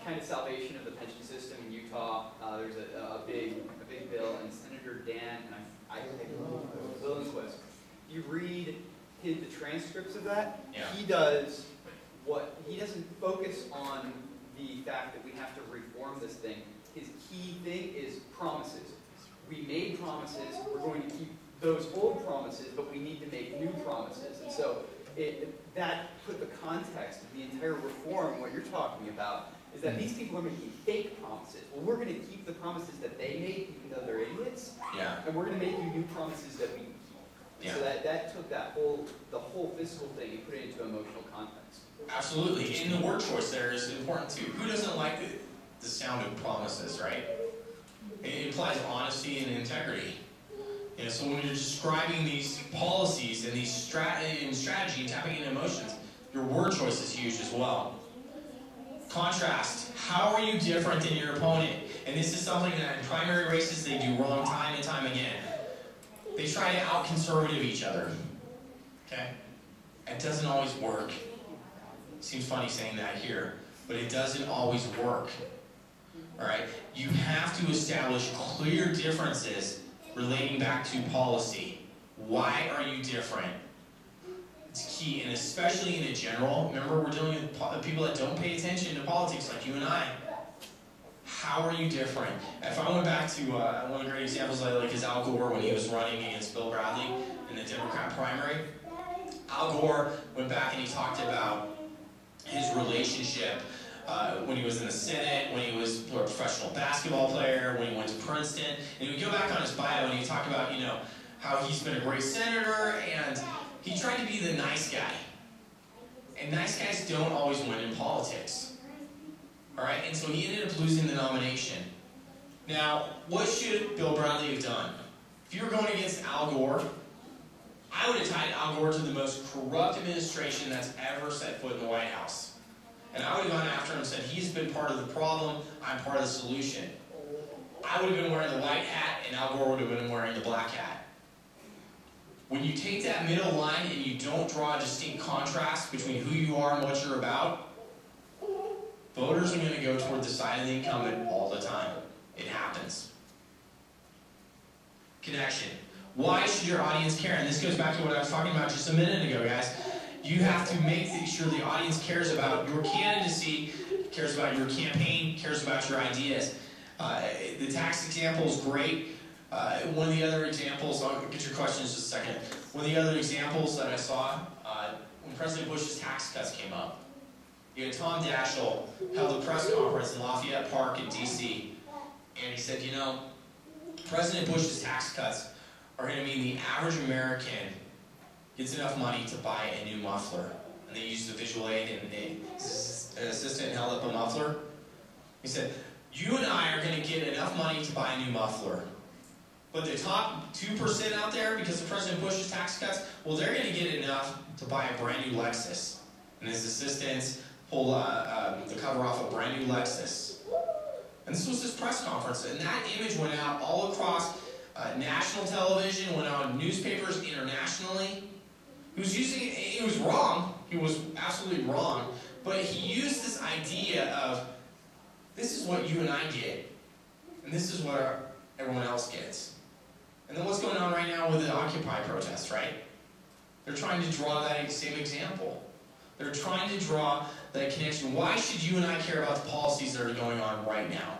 kind of salvation of the pension system in Utah. There's a big bill, and Senator Dan, and I Billenquist. You read the transcripts of that. Yeah. He doesn't focus on the fact that we have to reform this thing. His key thing is promises. We made promises, we're going to keep those old promises, but we need to make new promises. And so that put the context of the entire reform, what you're talking about, is that these people are making fake promises. Well, we're going to keep the promises that they made, even though they're idiots, and we're going to make you new promises that we can keep. Yeah. So that took the whole fiscal thing and put it into emotional context. Absolutely, and the word choice there is important too. Who doesn't like the sound of promises, right? It implies honesty and integrity. So when you're describing these policies and these strategy and tapping into emotions, your word choice is huge as well. Contrast. How are you different than your opponent? And this is something that in primary races they do wrong time and time again. They try to out-conservative each other. Okay? It doesn't always work. Seems funny saying that here, but it doesn't always work. Alright? You have to establish clear differences relating back to policy. Why are you different? It's key, and especially in a general. Remember, we're dealing with people that don't pay attention to politics like you and I. How are you different? If I went back to one of the great examples I like is Al Gore when he was running against Bill Bradley in the Democrat primary. Al Gore went back and he talked about his relationship when he was in the Senate, when he was a professional basketball player, when he went to Princeton. And we go back on his bio and he talked about, how he's been a great senator and he tried to be the nice guy. And nice guys don't always win in politics. All right, and so he ended up losing the nomination. Now, what should Bill Bradley have done? If you were going against Al Gore, I would have tied Al Gore to the most corrupt administration that's ever set foot in the White House. And I would have gone after him and said, he's been part of the problem, I'm part of the solution. I would have been wearing the white hat, and Al Gore would have been wearing the black hat. When you take that middle line and you don't draw a distinct contrast between who you are and what you're about, voters are going to go toward the side of the incumbent all the time. It happens. Connection. Why should your audience care? And this goes back to what I was talking about just a minute ago, guys. You have to make sure the audience cares about your candidacy, cares about your campaign, cares about your ideas. The tax example is great. One of the other examples, I'll get your questions in just a second. One of the other examples that I saw, when President Bush's tax cuts came up, you had Tom Daschle held a press conference in Lafayette Park in DC, and he said, you know, President Bush's tax cuts are going to mean the average American gets enough money to buy a new muffler. And they used the visual aid, and an assistant held up a muffler. He said, you and I are going to get enough money to buy a new muffler. But the top 2% out there, because of President Bush's tax cuts, well, they're going to get enough to buy a brand new Lexus. And his assistants pulled the cover off a brand new Lexus. And this was his press conference. And that image went out all across national television, went on newspapers internationally. He was using it, he was wrong. He was absolutely wrong. But he used this idea of, this is what you and I get. And this is what everyone else gets. And then what's going on right now with the Occupy protests, right? They're trying to draw that same example. They're trying to draw that connection. Why should you and I care about the policies that are going on right now?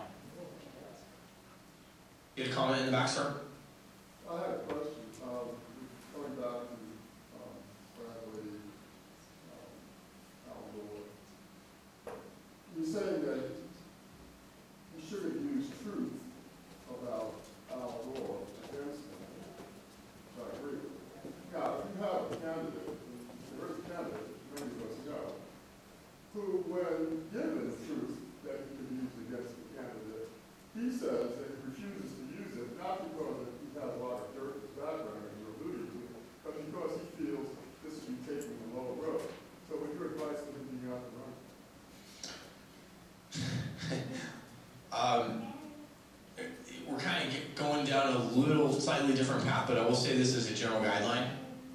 You had a comment in the back, sir? I had a question. Going back to Bradley, Al Gore. You're saying that you shouldn't use truth about Al Gore against him. I agree. Now, if you have a candidate, there is a candidate, many of us know, who, when given truth that he can use against the candidate, he says that he refuses to use it, not because he has a lot of dirt in his background, as you're alluding to, but because he feels this should be taking the low road. So would your advice to him being out to run? We're kind of going down a little slightly different path, but I will say this as a general guideline.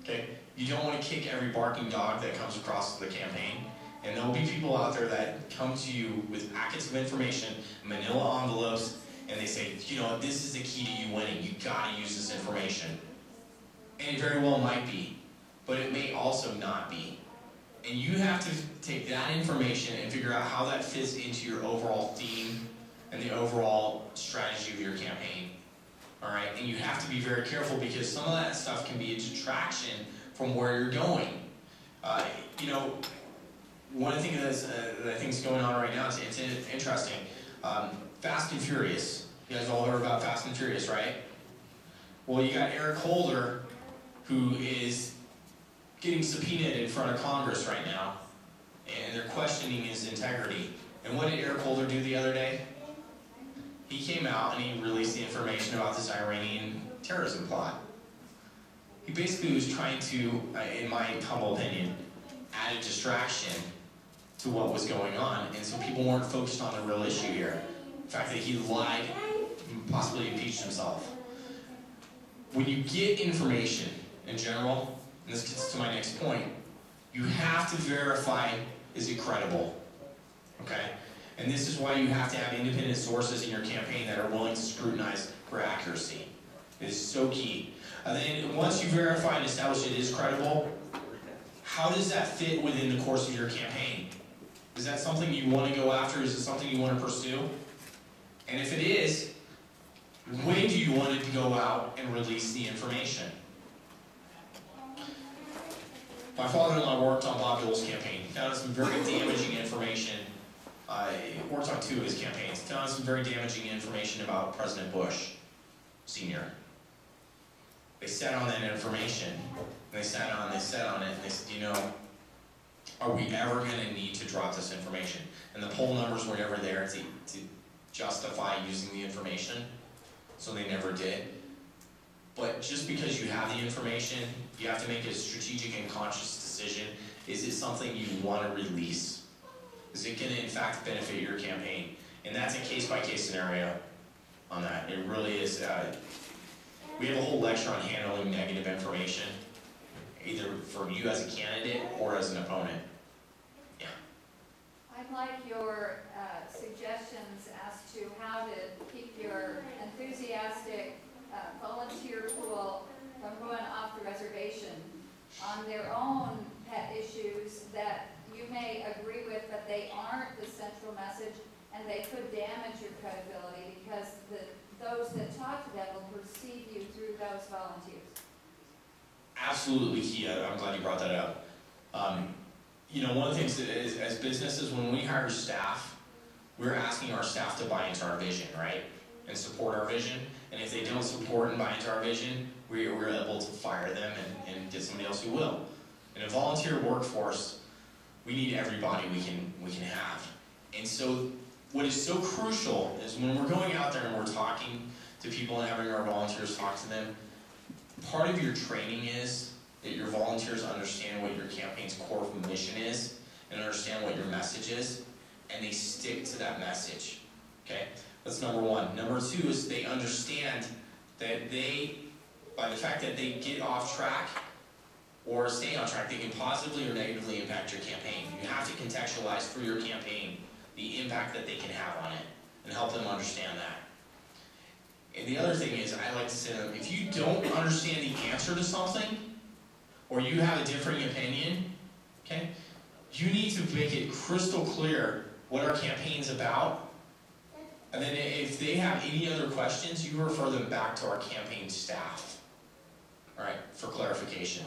Okay, you don't want to kick every barking dog that comes across the campaign, and there will be people out there that come to you with packets of information, manila envelopes, and they say, you know, this is the key to you winning. You got to use this information, and it very well might be, but it may also not be. And you have to take that information and figure out how that fits into your overall theme and the overall strategy of your campaign. All right, and you have to be very careful because some of that stuff can be a detraction from where you're going. You know, one of the things that I think is going on right now is it's interesting. Fast and Furious. You guys all heard about Fast and Furious, right? Well, you got Eric Holder, who is getting subpoenaed in front of Congress right now, and they're questioning his integrity. And what did Eric Holder do the other day? He came out and he released the information about this Iranian terrorism plot. He basically was trying to, in my humble opinion, add a distraction to what was going on, and so people weren't focused on the real issue here. The fact that he lied, possibly impeached himself. When you get information in general, and this gets to my next point, you have to verify, is it credible? Okay? And this is why you have to have independent sources in your campaign that are willing to scrutinize for accuracy. It is so key. And then once you verify and establish it is credible, how does that fit within the course of your campaign? Is that something you want to go after? Is it something you want to pursue? And if it is, when do you want it to go out and release the information? My father-in-law worked on Bob Dole's campaign. He found some very damaging information. He worked on 2 of his campaigns. He found some very damaging information about President Bush Sr. They sat on that information. And they sat on it, and they said, you know, are we ever going to need to drop this information? And the poll numbers were never there to justify using the information, so they never did. But just because you have the information, you have to make a strategic and conscious decision. Is it something you want to release? Is it going to in fact benefit your campaign? And that's a case-by-case scenario on that. It really is. We have a whole lecture on handling negative information, either from you as a candidate or as an opponent. Yeah. I'd like your suggestions as to how to keep your enthusiastic volunteer pool from going off the reservation on their own pet issues that you may agree with, but they aren't the central message, and they could damage your credibility because those that talk to them will perceive you through those volunteers. Absolutely key. I'm glad you brought that up. You know, one of the things that is, as businesses, when we hire staff, we're asking our staff to buy into our vision, right? And support our vision. And if they don't support and buy into our vision, we're able to fire them and get somebody else who will. In a volunteer workforce, we need everybody we can have. And so what is so crucial is when we're going out there and we're talking to people and having our volunteers talk to them, part of your training is that your volunteers understand what your campaign's core mission is and understand what your message is, and they stick to that message, okay? That's number one. Number two is they understand that by the fact that they get off track or stay on track, they can positively or negatively impact your campaign. You have to contextualize for your campaign the impact that they can have on it and help them understand that. And the other thing is, I like to say to them, if you don't understand the answer to something, or you have a differing opinion, okay, you need to make it crystal clear what our campaign's about. And then if they have any other questions, you refer them back to our campaign staff, all right, for clarification.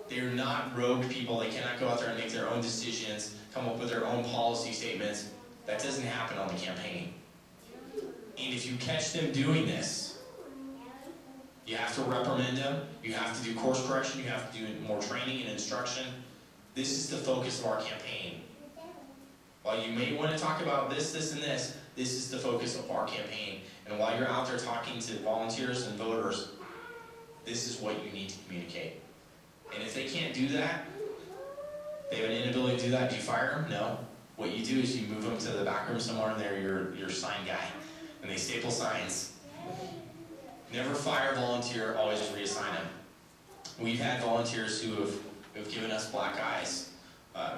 They're not rogue people. They cannot go out there and make their own decisions, come up with their own policy statements. That doesn't happen on the campaign. And if you catch them doing this, you have to reprimand them, you have to do course correction, you have to do more training and instruction. This is the focus of our campaign. While you may want to talk about this, this, and this is the focus of our campaign. And while you're out there talking to volunteers and voters, this is what you need to communicate. And if they can't do that, they have an inability to do that, do you fire them? No. What you do is you move them to the back room somewhere and they're your sign guy. And they staple signs. Never fire a volunteer, always reassign them. We've had volunteers who have given us black eyes,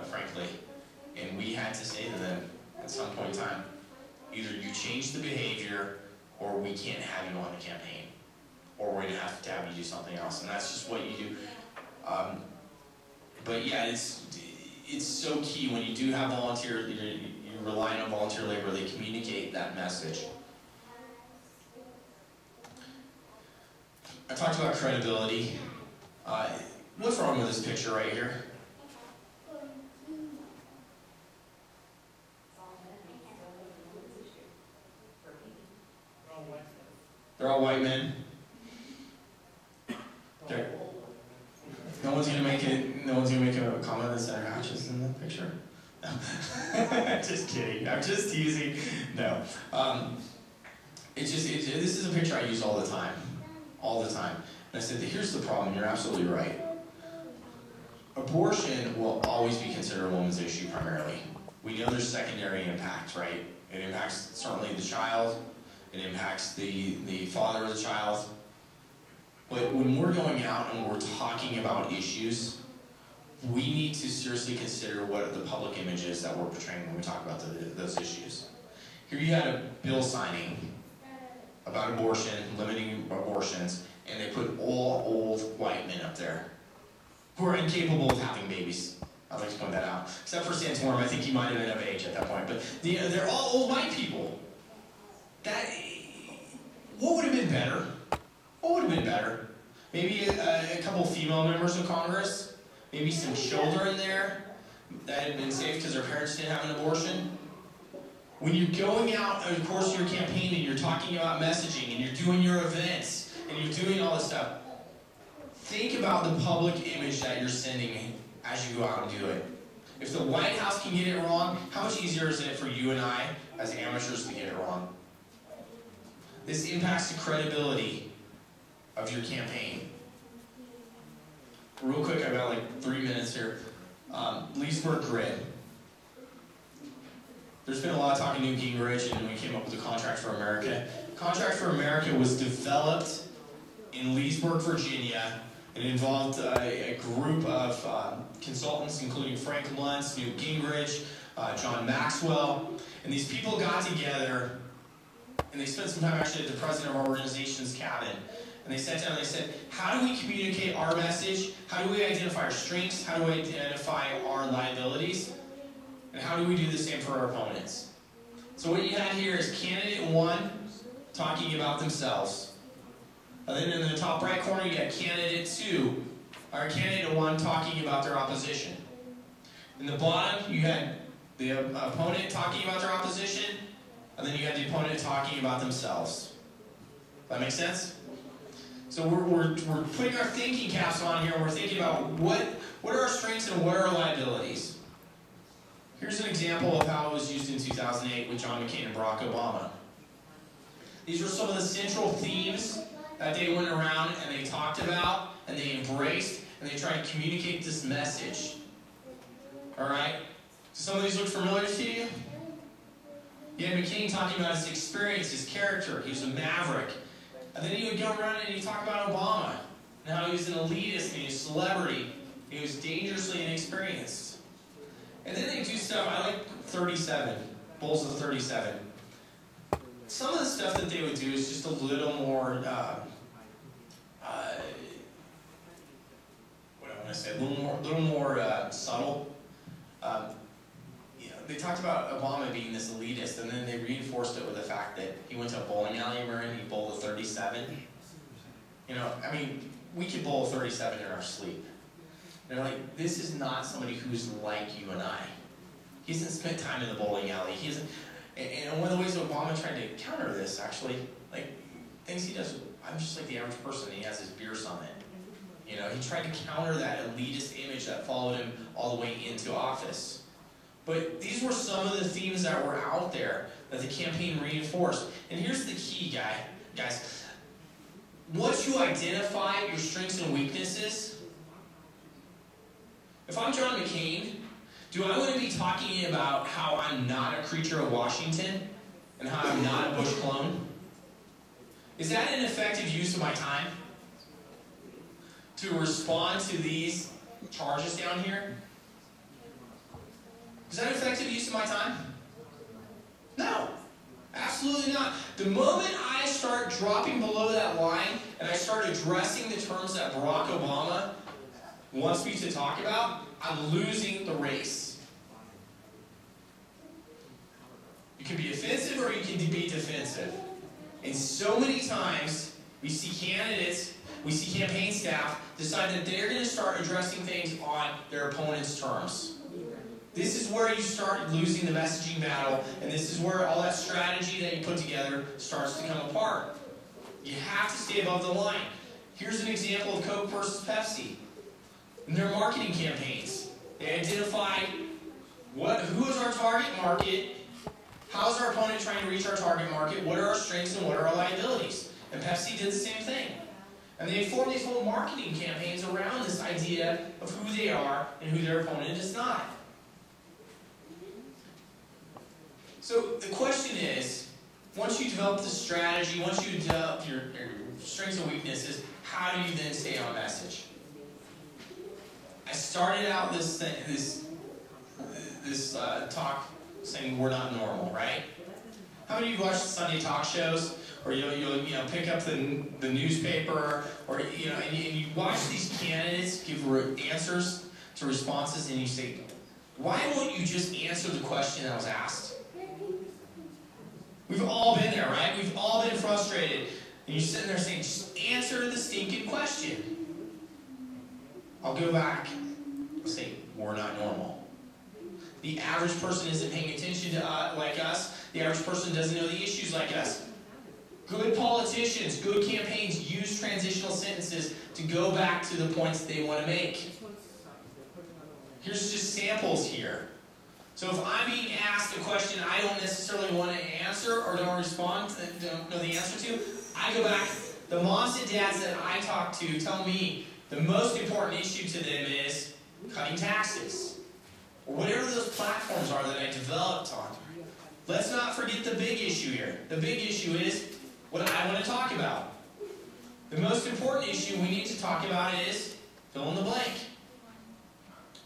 frankly. And we had to say to them at some point in time, either you change the behavior or we can't have you on the campaign. Or we're going to have you do something else. And that's just what you do. But yeah, it's so key when you do have volunteers, you're relying on volunteer labor, they communicate that message. I talked about credibility. What's wrong with this picture right here? They're all white men. Okay. No one's gonna make a comment that Senator Hatch is in the picture. No. Just kidding. I'm just teasing. No. This is a picture I use all the time. All the time. And I said, here's the problem. You're absolutely right. Abortion will always be considered a woman's issue primarily. We know there's secondary impacts, right? It impacts certainly the child. It impacts the father of the child. But when we're going out and we're talking about issues, we need to seriously consider what the public image is that we're portraying when we talk about those issues. Here you had a bill signing about abortion, limiting abortions, and they put all old white men up there who are incapable of having babies. I'd like to point that out. Except for Santorum, I think he might have been of age at that point. But they're all old white people. What would have been better? What would have been better? Maybe a couple female members of Congress? Maybe some children there that had been safe because their parents didn't have an abortion? When you're going out, of course, your campaign and you're talking about messaging and you're doing your events and you're doing all this stuff, think about the public image that you're sending as you go out and do it. If the White House can get it wrong, how much easier is it for you and I, as amateurs, to get it wrong? This impacts the credibility of your campaign. Real quick, I've got like 3 minutes here. Leesburg Grid. There's been a lot of talk of Newt Gingrich, and we came up with the Contract for America. Contract for America was developed in Leesburg, Virginia. It involved a group of consultants, including Frank Luntz, Newt Gingrich, John Maxwell, and these people got together, and they spent some time actually at the president of our organization's cabin. And they sat down and they said, how do we communicate our message? How do we identify our strengths? How do we identify our liabilities? And how do we do the same for our opponents? So what you have here is candidate 1 talking about themselves. And then in the top right corner, you have candidate 2, or candidate 1 talking about their opposition. In the bottom, you had the opponent talking about their opposition, and then you had the opponent talking about themselves. That make sense? So we're putting our thinking caps on here, and we're thinking about what are our strengths and what are our liabilities. Here's an example of how it was used in 2008 with John McCain and Barack Obama. These were some of the central themes that they went around and they talked about and they embraced and they tried to communicate this message. Alright? Do some of these look familiar to you? You had McCain talking about his experience, his character. He was a maverick. And then he would go around and he'd talk about Obama and how he was an elitist and he was a celebrity. He was dangerously inexperienced. And then they do stuff, I like 37, Bowls of 37. Some of the stuff that they would do is just a little more, what do I want to say, a little more subtle. They talked about Obama being this elitist, and then they reinforced it with the fact that he went to a bowling alley, remember, and he bowled a 37. You know, I mean, we could bowl a 37 in our sleep. They're like, this is not somebody who's like you and I. He hasn't spent time in the bowling alley. He hasn't, and one of the ways Obama tried to counter this, actually, like, things he does, I'm just like the average person, and he has his beer summit. You know, he tried to counter that elitist image that followed him all the way into office. But these were some of the themes that were out there that the campaign reinforced. And here's the key, guys. Once you identify your strengths and weaknesses, if I'm John McCain, do I want to be talking about how I'm not a creature of Washington and how I'm not a Bush clone? Is that an effective use of my time to respond to these charges down here? Is that an effective use of my time? No, absolutely not. The moment I start dropping below that line and I start addressing the terms that Barack Obama wants me to talk about, I'm losing the race. You can be offensive or you can be defensive. And so many times we see candidates, we see campaign staff decide that they're going to start addressing things on their opponent's terms. This is where you start losing the messaging battle, and this is where all that strategy that you put together starts to come apart. You have to stay above the line. Here's an example of Coke versus Pepsi. In their marketing campaigns, they identified who is our target market, how is our opponent trying to reach our target market, what are our strengths and what are our liabilities. And Pepsi did the same thing. And they formed these whole marketing campaigns around this idea of who they are and who their opponent is not. So the question is, once you develop the strategy, once you develop your strengths and weaknesses, how do you then stay on message? I started out this talk saying we're not normal, right? How many of you watch the Sunday talk shows, or you'll pick up the newspaper, or and you watch these candidates give answers to responses, and you say, why won't you just answer the question that was asked? We've all been there, right? We've all been frustrated. And you're sitting there saying, just answer the stinking question. I'll go back and say, we're not normal. The average person isn't paying attention to like us. The average person doesn't know the issues like us. Good politicians, good campaigns use transitional sentences to go back to the points they want to make. Here's just samples here. So if I'm being asked a question I don't necessarily want to answer or don't respond to, don't know the answer to, I go back. The moms and dads that I talk to tell me the most important issue to them is cutting taxes. Or whatever those platforms are that I developed on. Let's not forget the big issue here. The big issue is what I want to talk about. The most important issue we need to talk about is fill in the blank.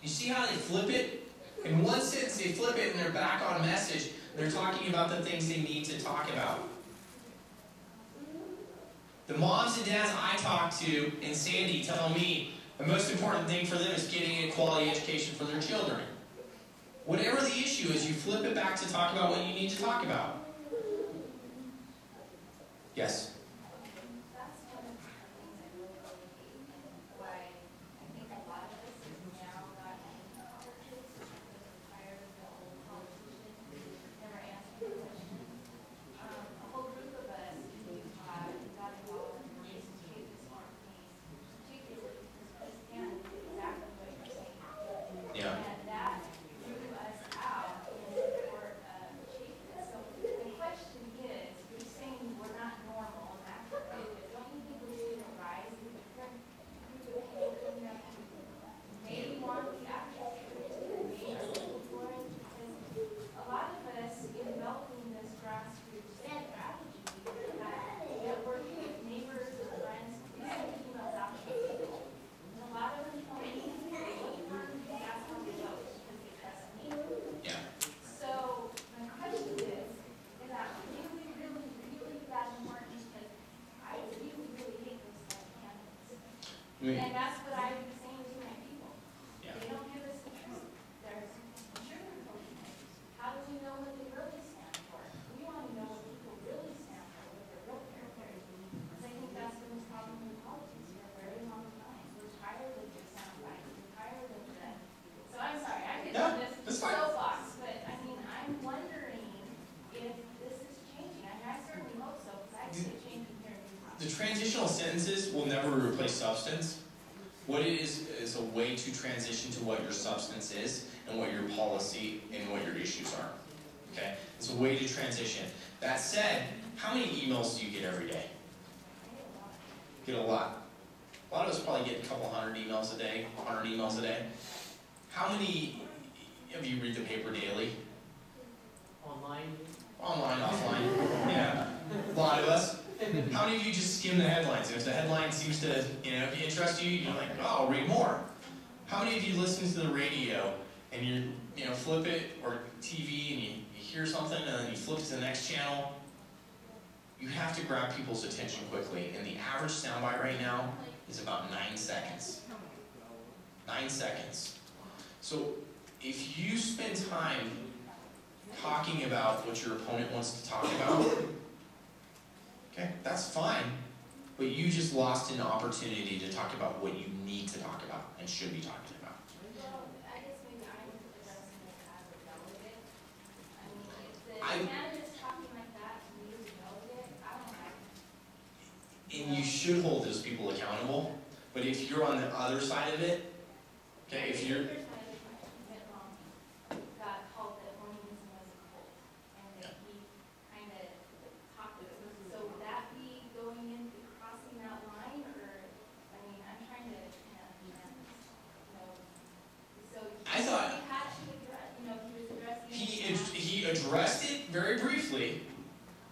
You see how they flip it? In one sentence they flip it and they're back on message. They're talking about the things they need to talk about. The moms and dads I talk to in Sandy tell me the most important thing for them is getting a quality education for their children. Whatever the issue is, you flip it back to talk about what you need to talk about. Yes? That's one of the things I really hate, why I think a lot of us now got in churches because we're tired of the old politicians never answering questions. A whole group of us got involved in raising kids smart things, particularly because Chris Cannon did exactly what you're saying. Yeah. And that drew us out in support of Jesus. So the question is, you're saying we're not normal, and that's okay, but don't you think we should arise as a different group of people coming up who maybe want the actual truth and maybe are looking for it? Because a lot of us in developing this grassroots strategy that working with neighbors and friends, we send emails out to people. And a lot of them tell me, that's how we go, because they trust me. Yeah. So my question is that really, really, really that important? Because I really, really hate those kind of candidates. And that's what I've been saying to my people. Yeah. They don't give us the truth. They're sugarcoating it. How do we know what they really stand for? We want to know what people really stand for, what their real character is. Because I think that's been the problem in politics for a very long time. We're tired of the sound bites. We're tired of the... So I'm sorry, I could Yeah, do this that's fine. soapbox, but I mean, I'm wondering if this is changing. I mean, I certainly hope so, because I see it changing here in Utah. The transitional sentences will never replace substance. What it is a way to transition to what your substance is and what your policy and what your issues are. Okay? It's a way to transition. That said, how many emails do you get every day? Get a lot. A lot of us probably get a couple hundred emails a day, 100 emails a day. How many of you read the paper daily? Online. Online, offline. Yeah. A lot of us. How many of you just skim the headlines? If the headline seems to, interest you, you're like, oh, I'll read more. How many of you listen to the radio and you flip it, or TV, and you hear something and then you flip to the next channel? You have to grab people's attention quickly, and the average soundbite right now is about 9 seconds. 9 seconds. So if you spend time talking about what your opponent wants to talk about, okay, that's fine, but you just lost an opportunity to talk about what you need to talk about and should be talking about. Well, I guess maybe I'm addressing it as a delegate. I mean, if the candidate's talking like that to me as a delegate, I don't like it. And you should hold those people accountable, but if you're on the other side of it, okay, if you're... Here's my other question. Mitt Romney got called that Mormonism was a cult, and that he kind of talked with it. So would that be going into crossing that line, or, I mean, I'm trying to understand this, so I thought- he had to address, he was addressing it. He addressed it very briefly,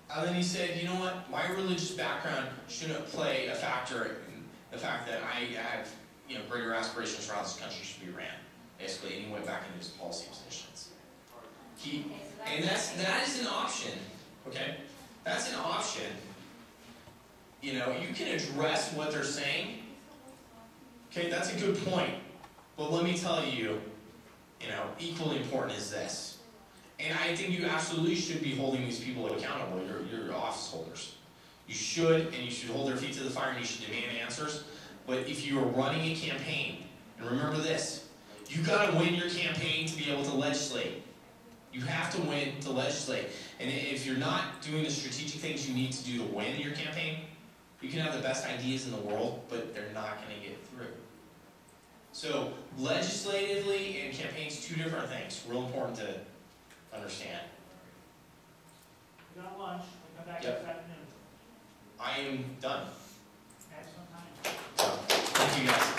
and then he said, you know what, my religious background shouldn't play a factor in the fact that I have greater aspirations for how this country should be ran. Basically, and he went back into his policy positions. And that is an option, okay? That's an option. You can address what they're saying. Okay, that's a good point. But let me tell you, equally important is this. And I think you absolutely should be holding these people accountable, your office holders. You should, and you should hold their feet to the fire, and you should demand answers. But if you are running a campaign, and remember this, you got to win your campaign to be able to legislate. You have to win to legislate. And if you're not doing the strategic things you need to do to win your campaign, you can have the best ideas in the world, but they're not going to get through. So legislatively and different things, real important to understand. We got lunch, we'll come back Yep. this afternoon. I am done. Excellent time. So, thank you guys.